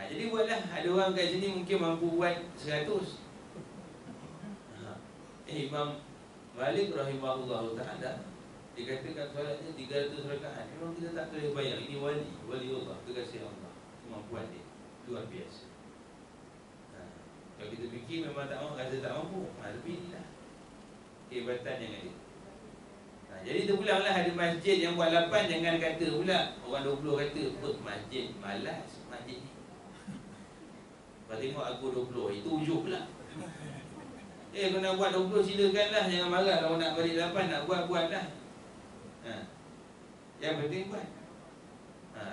Jadi buatlah, ada orang kat sini mungkin mampu buat 100. Imam Malik rahimahullah ta'ala, dia katakan solatnya 300 rakaat. Memang kita tak boleh bayang. Ini wali Allah, kekasih Allah. Kemampuan dia luar biasa. Kalau kita fikir memang tak mampu, rasa tak mampu, tapi inilah kehebatan yang ada. Jadi terpulanglah ada masjid yang buat 8. Jangan kata pula orang 20 kata masjid malas, masjid ni. Kalau tengok aku 20, itu ujuk pula. Kau nak buat 20 silakanlah, jangan marah. Kalau nak balik 8 nak buatlah. Yang penting buat.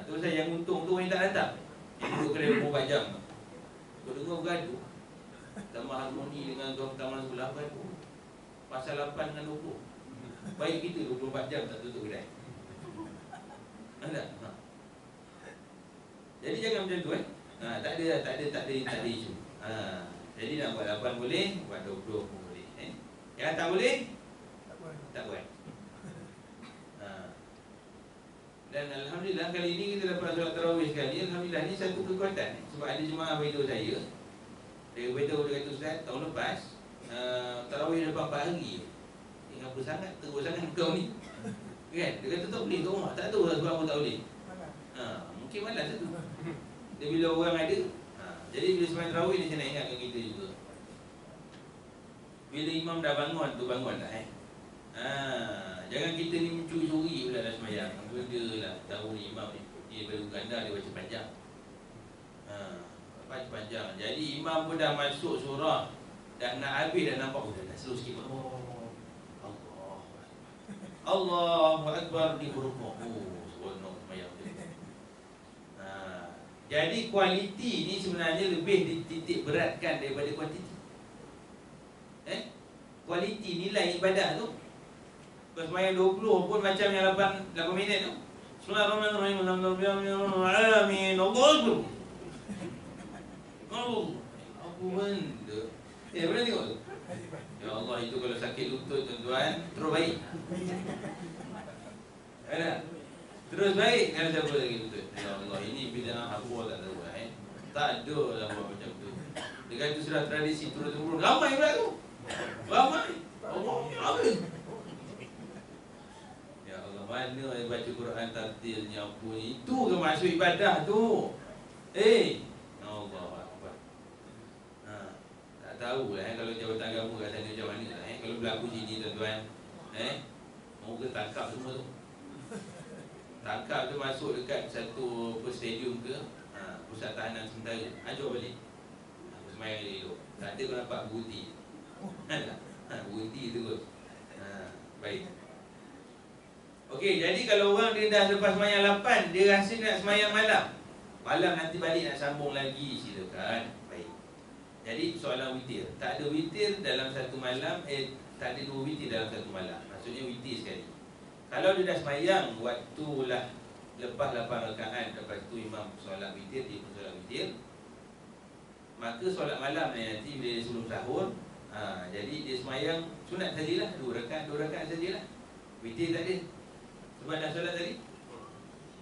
Tu saya yang untung tu orang tak datang. Yang duduk kedai 24 jam. Kau dengar bergaduh Taman Harmoni dengan taman sebelah bergaduh pasal 8 dengan 20. Baik kita 24 jam tak tutup kedai. Jadi jangan macam tu tak ada isu. Jadi nak buat 8 boleh, buat 20 pun boleh. Yang tak boleh, tak buat. Dan alhamdulillah kali ini kita dapat solat tarawih sekali. Alhamdulillah ni satu kekuatan. Sebab ada jemaah beritahu saya, dia beritahu dia kata, Ustaz, tahun lepas tarawih dapat 4 hari. Apa sangat, teruk sangat kau ni kan? Dia kata tak boleh kat rumah. Tak tahu lah sebab apa tak boleh. Mungkin malas tu. Dia bila orang ada. Jadi bila sembahyang tarawih ni saya nak ingatkan kita juga. Bila imam dah bangun tu, bangun tak jangan kita ni mencuri-curi pula dah sembahyang. Benda lah, tahu ni imam ni dia baru ganda, dia baca panjang. Baca panjang. Jadi imam pun dah masuk surah, dah nak habis, dah nampak dah slow sikit. Allahu Akbar di rukuk. Seronok sembahyang tu. Jadi kualiti ni sebenarnya lebih dititik beratkan daripada kuantiti. Kualiti nilai ibadah tu. Kalau sembahyang 20 pun macam yang 8 minit tu. Bismillahirrahmanirrahim. Amin. Allahu Akbar. Apa benda? Pernah tengok tu? Ya Allah, itu kalau sakit lutut tuan-tuan, terus baik. Terus baik kalau siapa lagi lutut. Ya Allah, ini bid'ah apa tak tahu Tak ada lah buat macam tu. Dia kata sudah tradisi turun-temurun. Ramai pula tu. Ramai. Allah ramai. Ya Allah, mana yang baca Quran tartilnya pun itu ke maksud ibadah tu. Allah Akbar. Tak tahu lah kalau jabatan agama kat sana macam mana lah kalau berlaku sini tuan-tuan. Mau ke tangkap semua tu. Tangkap tu masuk dekat satu stadium ke pusat tahanan sementara. Ajar balik. Aku semayang dia elok. Tak ada kau nampak berhenti. Berhenti terus. Baik. Okey, jadi kalau orang dia dah lepas semayang 8, dia rasa nak semayang malam. Malam nanti balik nak sambung lagi, silakan. Baik. Jadi soalan witir. Tak ada witir dalam satu malam, tak ada 2 witir dalam satu malam. Maksudnya witir sekali. Kalau dia dah semayang waktu lah lepas 8 rakaat, lepas tu imam solat witir, dia pun solat witir, maka solat malam ni nanti bila dia sebelum sahur, jadi dia semayang sunat sajalah, 2 rakaat sajalah. Witir tak ada. Sebab dah solat tadi.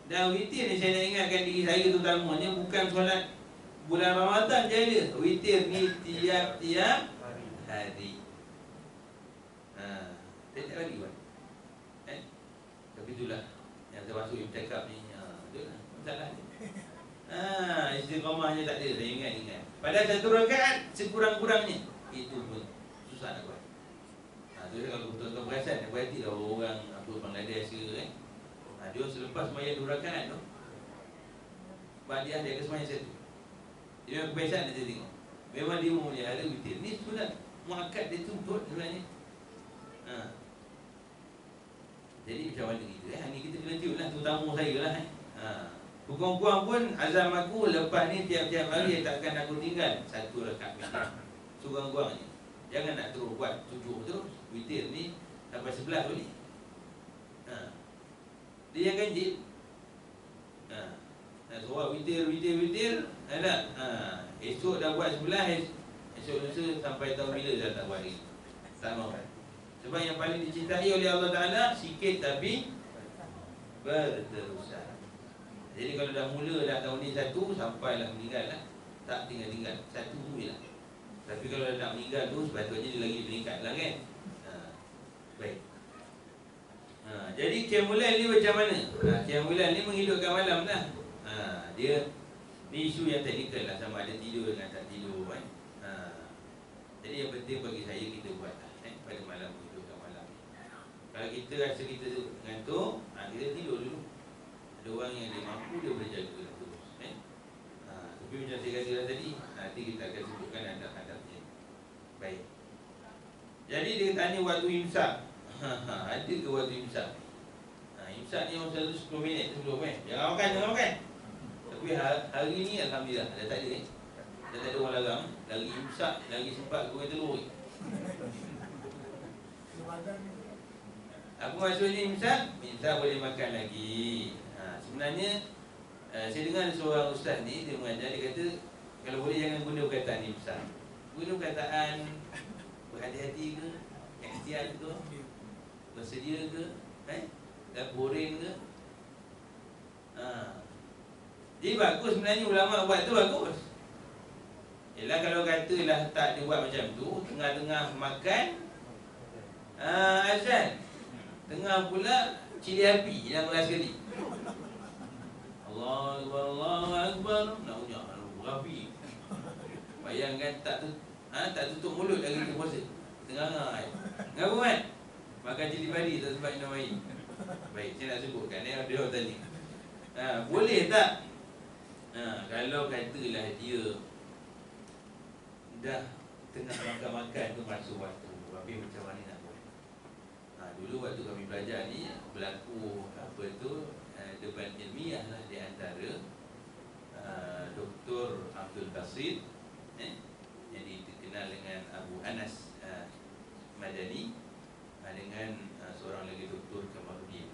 Dan witir ni saya nak ingatkan diri saya terutamanya, bukan solat bulan Ramadan je ada. Witir ni tiap-tiap hari. Tiap-tiap hari buat. Tapi itulah yang termasuk yang cakap ni. Itulah masalah ni. Istiqamahnya tak ada. Saya ingat. Pada satu rakaat sekurang-kurangnya, itu pun susah nak buat. Jadi kalau tuan-tuan perasan, berarti lah orang Bangladesh ke dia selepas semayang 2 rakaat tu, dia akan semayang satu. Dia memang kebiasaan dia tengok. Memang dia memelihara witir. Ni sunat muakkad dia tuntut sebenarnya. Jadi macam mana gitu ni kita kena tengok lah, terutama saya lah Kurang-kurang pun azam aku lepas ni tiap-tiap hari takkan aku tinggal 1 rakaat witir. Kurang-kurang ni. Jangan nak terus buat 7 terus. Witir ni sampai 11 boleh. Dia yang ganjil. Nak suruh witir. Esok dah buat 11, esok lusa sampai tahun bila dah tak buat lagi. Tak mahu. Sebab yang paling dicintai oleh Allah Ta'ala sikit tapi berterusan. Jadi kalau dah mula dah tahun ni 1, sampailah meninggal lah. Tak tinggal-tinggal 1 tu lah. Tapi kalau dah nak meninggal tu, sepatutnya dia lagi meningkat lah kan. Baik. Jadi Qiyamul ni macam mana? Qiyamul ni menghidupkan malam lah. Dia ni isu yang teknikal lah, sama ada tidur dengan tak tidur kan. Jadi yang penting bagi saya kita buat lah pada malam, menghidupkan malam. Kalau kita rasa kita ngantuk, kita tidur dulu. Ada orang yang dia mampu, dia boleh jaga terus tapi macam saya kata tadi, nanti kita akan sebutkan adab-adabnya. Baik. Jadi dia tanya waktu imsak. Ada ke waktu imsak? Imsak ni orang selalu 10 minit sebelum Jangan makan. Tapi hari ni Alhamdulillah dah tak ada dah tak ada orang larang. Lagi imsak, lagi sempat goreng telur. Apa maksudnya imsak? Imsak boleh makan lagi. Sebenarnya saya dengar seorang ustaz ni, dia mengajar, dia kata kalau boleh jangan guna perkataan imsak. Guna perkataan berhati-hati ke, ikhtiar ke, bersedia ke, dah boring ke. Jadi bagus sebenarnya ulama buat tu bagus. Yalah kalau katalah tak dia buat macam tu, tengah-tengah makan azan, tengah pula cili api yang last sekali. Allahu Akbar. Nak berapi. Bayangkan tak tutup mulut lagi kita puasa. Tengah ngapa kan? Makan cili padi tak sempat minum air. Baik, saya nak sebutkan dia orang tanya. Boleh tak? Kalau katalah dia dah tengah makan-makan tu masuk waktu, tapi macam mana nak buat? Dulu waktu kami belajar ni berlaku debat ilmiah lah di antara Dr. Abdul Basit yang dikenal dengan Abu Anas Madani dengan seorang lagi Dr. Kamaluddin.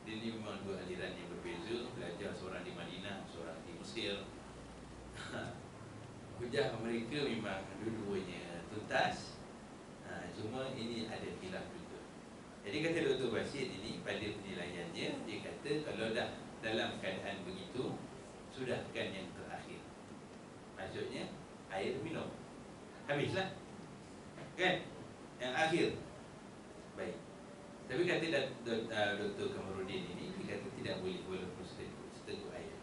Dia ni memang 2 aliran yang berbeza. Belajar seorang di Madinah, seorang di Mesir. Hujah mereka memang dua-duanya tuntas. Cuma ini ada khilaf juga. Jadi kata Dr. Basit ini pada penilaiannya, dia kata kalau dah dalam keadaan begitu, sudahkan yang terakhir. Maksudnya air minum. Habislah. Kan? Yang akhir. Baik. Tapi kata Dr. Kamarudin ini, dia kata tidak boleh walaupun seteguk air.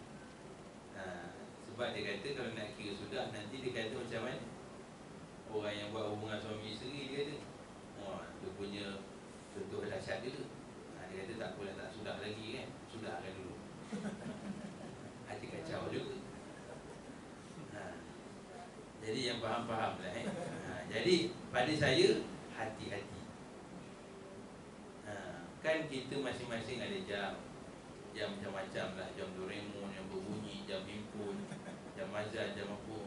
Sebab dia kata kalau nak kira sudah, nanti dia kata macam mana orang yang buat hubungan suami isteri, dia kata dia punya contoh dahsyat dia tu. Dia kata tak apalah, tak sudah lagi kan, sudahkan dulu. Hati kacau juga. Jadi yang faham-faham lah Jadi pada saya, hati-hati. Kan kita masing-masing ada jam macam-macam lah. Jam Doraemon yang berbunyi, jam himpun, jam azan, jam apa.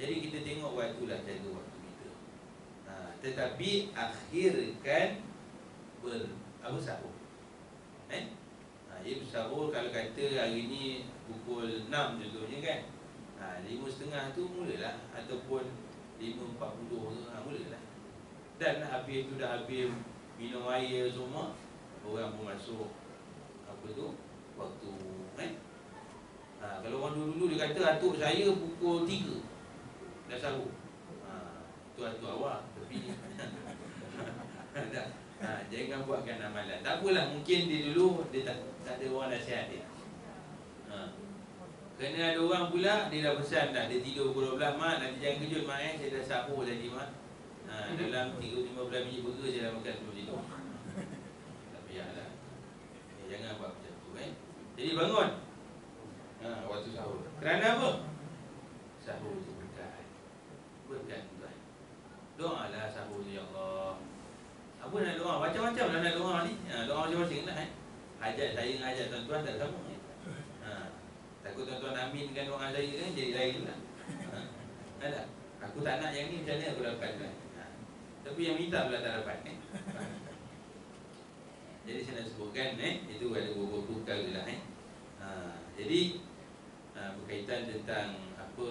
Jadi kita tengok waktu lah, jaga waktu kita. Tetapi akhirkan bersahur. Ia bersahur kalau kata hari ni pukul 6 contohnya kan, 5.30 tu mulalah, ataupun 5.40 tu mulalah. Dan habis tu dah habis minum air semua, orang pun masuk apa tu waktu kalau orang dulu dia kata atuk saya pukul 3 dah sahur. Tu atuk awak, tapi jangan buatkan amalan. Tak apalah, mungkin dia dulu dia tak ada orang nasihat dia. Kerana ada orang pula dia dah pesan dah, dia tidur pukul 12, mak nanti jangan kejut mak saya dah sahur tadi mak. Dalam 3-15 minit burger saya dah makan sebelum tidur. Tak payahlah. Jangan buat macam tu Jadi bangun waktu sahur. Kerana apa? Sahur itu berkat. Berkat tuan. Doalah sahur tu, ya Allah. Apa nak doa? Macam-macam lah nak doa ni. Doa masing-masing lah Hajat saya dengan hajat tuan-tuan tak sama Takut tuan-tuan aminkan doa saya kan, jadi lain lah. Tak? Aku tak nak yang ni, macam mana aku dapat kan? Tapi yang minta pula tak dapat Jadi saya nak sebutkan itu ada beberapa perkara lah Jadi berkaitan tentang apa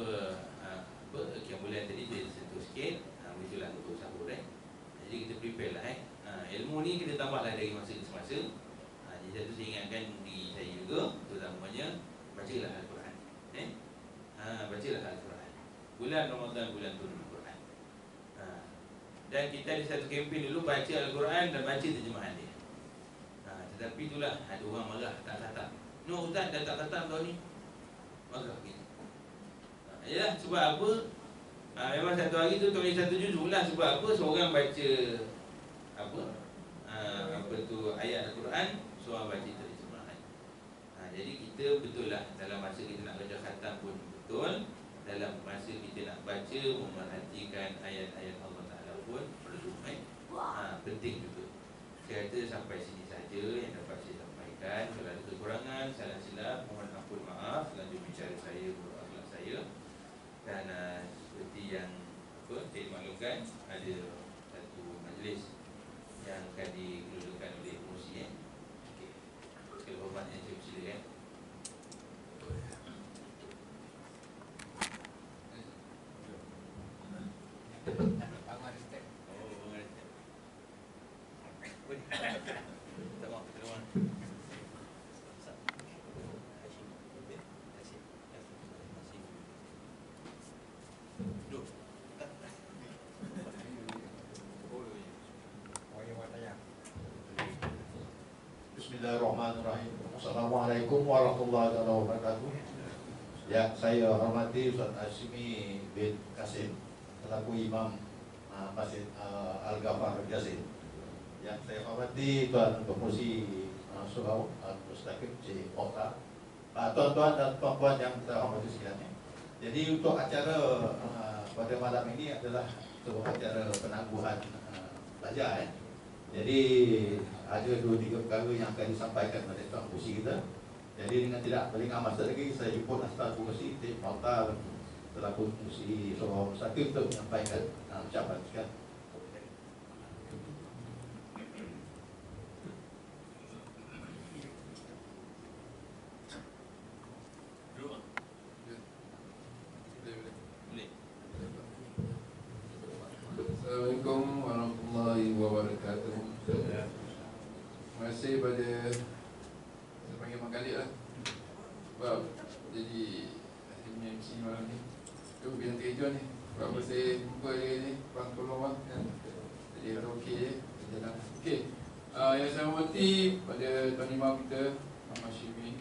kiamulan tadi dia sentuh sikit. Itulah untuk sahur Jadi kita prepare lah ilmu ni kita tambahlah dari masa ke semasa. Jadi satu saya ingatkan diri saya juga, terutamanya bacalah Al-Quran. Bacalah Al-Quran. Bulan Ramadan, bulan turun Al-Quran. Dan kita ada satu kempen dulu, baca Al-Quran dan baca terjemahan dia. Tetapi itulah ada orang marah, tak khatam. No, Ustaz dah tak khatam tahun ni. Marah gitu. Yalah, sebab apa? Memang satu hari tu tulis satu juzuk lah. Sebab apa? Seorang baca apa tu ayat Al-Quran, seorang baca terjemahan. Jadi kita betul lah, dalam masa kita nak baca khatam pun betul, dalam masa kita nak baca memerhatikan ayat-ayat Allah Ta'ala pun perlu penting juga. Saya kata sampai sini saja yang dapat saya sampaikan. Kalau ada kekurangan, salah silap, mohon ampun maaf. Lanjut bicara saya, buruk akhlak saya. Dan seperti yang saya maklumkan, ada satu majlis yang akan dikeluarkan oleh pengurusi Sekali hormatnya saya persilakan. Bismillahirrahmanirrahim. Assalamualaikum warahmatullahi wabarakatuh. Ya, saya hormati Ustaz Hashimi bin Kasim selaku Imam Masjid Al-Ghafar Jazil. Yang saya hormati Tuan Pengurusi Surau Al-Mustaqim Cik Okta, tuan-tuan dan puan-puan yang saya hormati sekalian. Jadi untuk acara pada malam ini adalah sebuah acara penangguhan belajar Jadi ada 2-3 perkara yang akan disampaikan oleh Tuan Pengurusi kita. Jadi dengan tidak berlengah masa lagi, saya jemput Tuan Pengurusi Cik Okta selaku Pengurusi Surau Al-Mustaqim untuk menyampaikan ucapan sekian. Assalamualaikum warahmatullahi wabarakatuh. Terima kasih pada saya panggil Mak Khalid lah. Sebab jadi akhirnya MC malam ni. Tu biar Tejon ni. Buat bersih muka dia ni, bang tolong bang kan. Jadi kalau okey je, jalan. Okey. Yang saya hormati pada Tuan Imam kita, Muhammad Hashimi,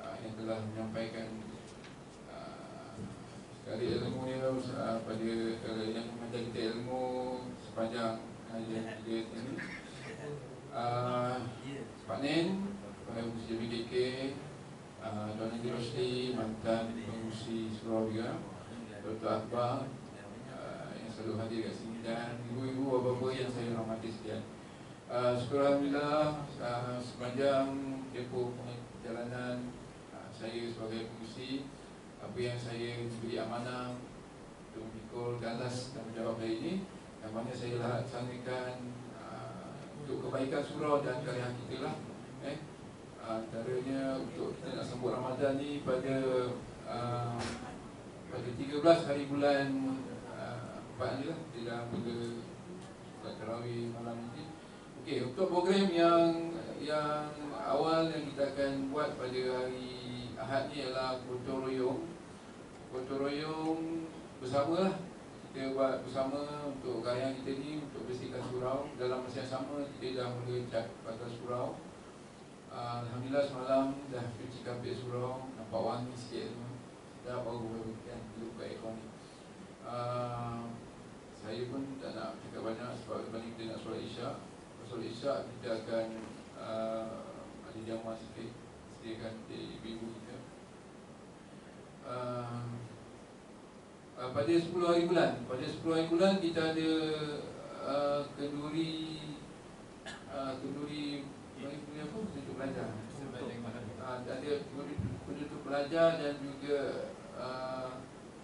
yang telah menyampaikan sekali ilmu dia pada yang mengajar kita ilmu sepanjang kajian kita ini. Pak Nen, Pengurusi BKK, Tuan Haji Rosli, mantan Pengurusi Surau juga, Dr. Akbar yang selalu hadir kat sini, dan ibu-ibu, bapa-bapa yang saya hormati sekalian. Syukur Alhamdulillah, sepanjang tempoh perjalanan saya sebagai pengurusi, apa yang saya diberi amanah untuk memikul galas dan menjawab hari ini, yang mana saya laksanakan untuk kebaikan surau dan karya kita lah. Antaranya untuk kita nak sambut Ramadan ni pada 13 hari bulan 4 ni lah, di dalam bila solat tarawih malam ni. Okey, untuk program yang awal yang kita akan buat pada hari Ahad ni ialah gotong royong. Gotong royong bersama lah. Kita buat bersama untuk karya kita ni, untuk bersihkan surau. Dalam masa yang sama kita dah mula cat pasal surau. Alhamdulillah semalam dah cuci kapit surau, nampak wangi sikit tu. Dah baru kan, belum buka aircon ni. Saya pun tak nak cakap banyak sebab lepas ni kita nak solat isyak. Solat isyak kita akan ada jamuan sikit, sediakan ibu-ibu kita. Pada 10 hari bulan kita ada kenduri penutup pelajar. Ada penutup pelajar dan juga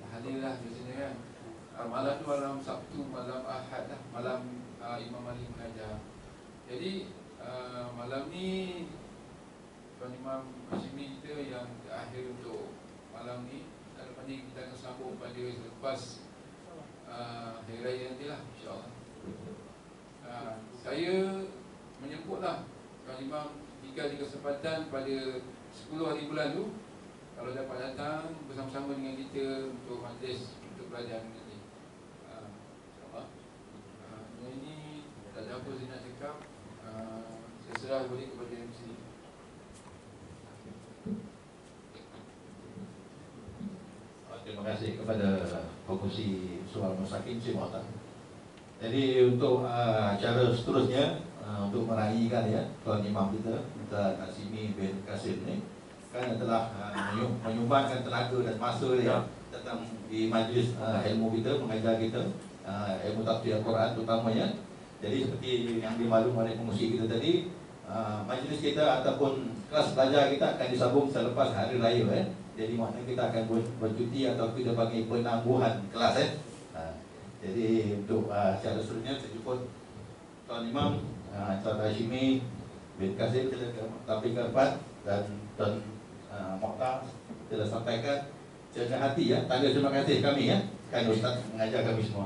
hadirlah biasanya kan. Malam tu malam Sabtu, malam Ahad lah, malam Imam Ali mengajar. Jadi malam ni Tuan Imam Hashimi kita yang terakhir untuk malam ni. Dan lepas ni kita akan sambung pada selepas Hari Raya nanti lah, insyaAllah. Saya menyebutlah Tuan Imam jika ada kesempatan pada 10 hari bulan tu, kalau dapat datang bersama-sama dengan kita untuk majlis untuk pelajaran nanti, insyaAllah. Yang ini tak ada apa saya nak cakap. Saya serah balik kepada MC. Terima kasih kepada Pengurusi Surau Al-Masakin Cik Muhammad. Jadi untuk cara seterusnya, untuk meraihkan ya Tuan Imam kita, Tuan Hashimi bin Qasim ni, kan telah menyumbangkan tenaga dan masa dia datang di majlis ilmu kita, mengajar kita ilmu tafsir Al-Quran terutamanya. Jadi seperti yang dimaklum oleh pengurusi kita tadi, majlis kita ataupun kelas belajar kita akan disambung selepas hari raya Jadi maknanya kita akan bercuti atau kita panggil penangguhan kelas Jadi untuk secara seterusnya saya jemput Tuan Imam, Tuan Hashimi bin Qasim Taufik Arfat dan Tuan Mokhtar telah sampaikan dengan hati ya, tanda terima kasih kami ya, kan Ustaz mengajar kami semua.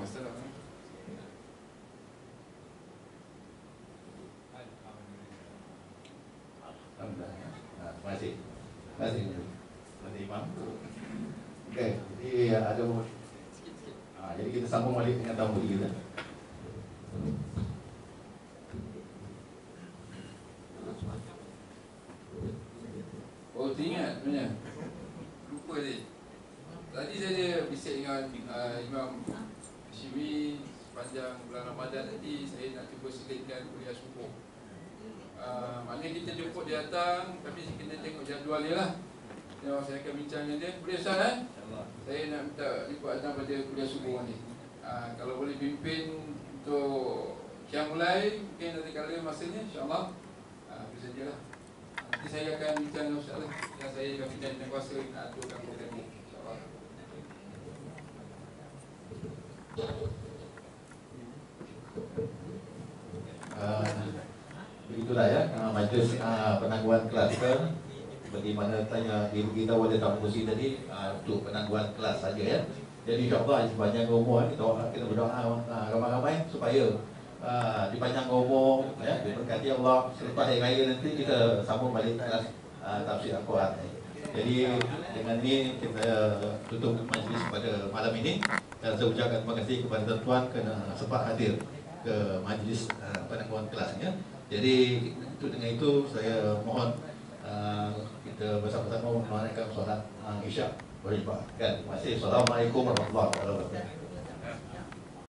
Alhamdulillah. Terima kasih. Terima kasih. Tuan Imam. Okey, jadi ada jadi kita sambung balik dengan tamu kita. Oh, teringat sebenarnya. Lupa tadi. Tadi saya bisik dengan Imam Hashimi sepanjang bulan Ramadan tadi. Saya nak cuba selitkan kuliah subuh. Maknanya kita jemput dia datang, tapi kita tengok jadual dia lah. Saya akan bincang dengan dia. Boleh Ustaz kan? Saya nak minta ikut azam pada kuliah subuh nanti. Kalau boleh pimpin untuk Qiyam mulai, mungkin nanti kala masanya insyaAllah. Itu sajalah. Nanti saya akan bincang dengan Ustaz lah. Dan saya akan bincang dengan kuasa nak aturkan program ini, insyaAllah. Begitulah ya, majlis penangguhan kelas kita. Bagaimana tanya ibu kita oleh Tuan Pengurusi tadi, untuk penangguhan kelas saja ya. Jadi insyaAllah sepanjang umur kita berdoa ramai-ramai supaya dipanjang umur ya, diberkati Allah. Selepas hari raya nanti kita sambung balik kelas tafsir Al-Quran. Jadi dengan ini kita tutup majlis pada malam ini. Dan saya ucapkan terima kasih kepada tuan-tuan kerana sempat hadir ke majlis penangguhan kelasnya. Jadi dengan itu saya mohon kita bersama-sama menunaikan solat Isyak berjumpa. Terima kasih. Assalamualaikum warahmatullahi wabarakatuh.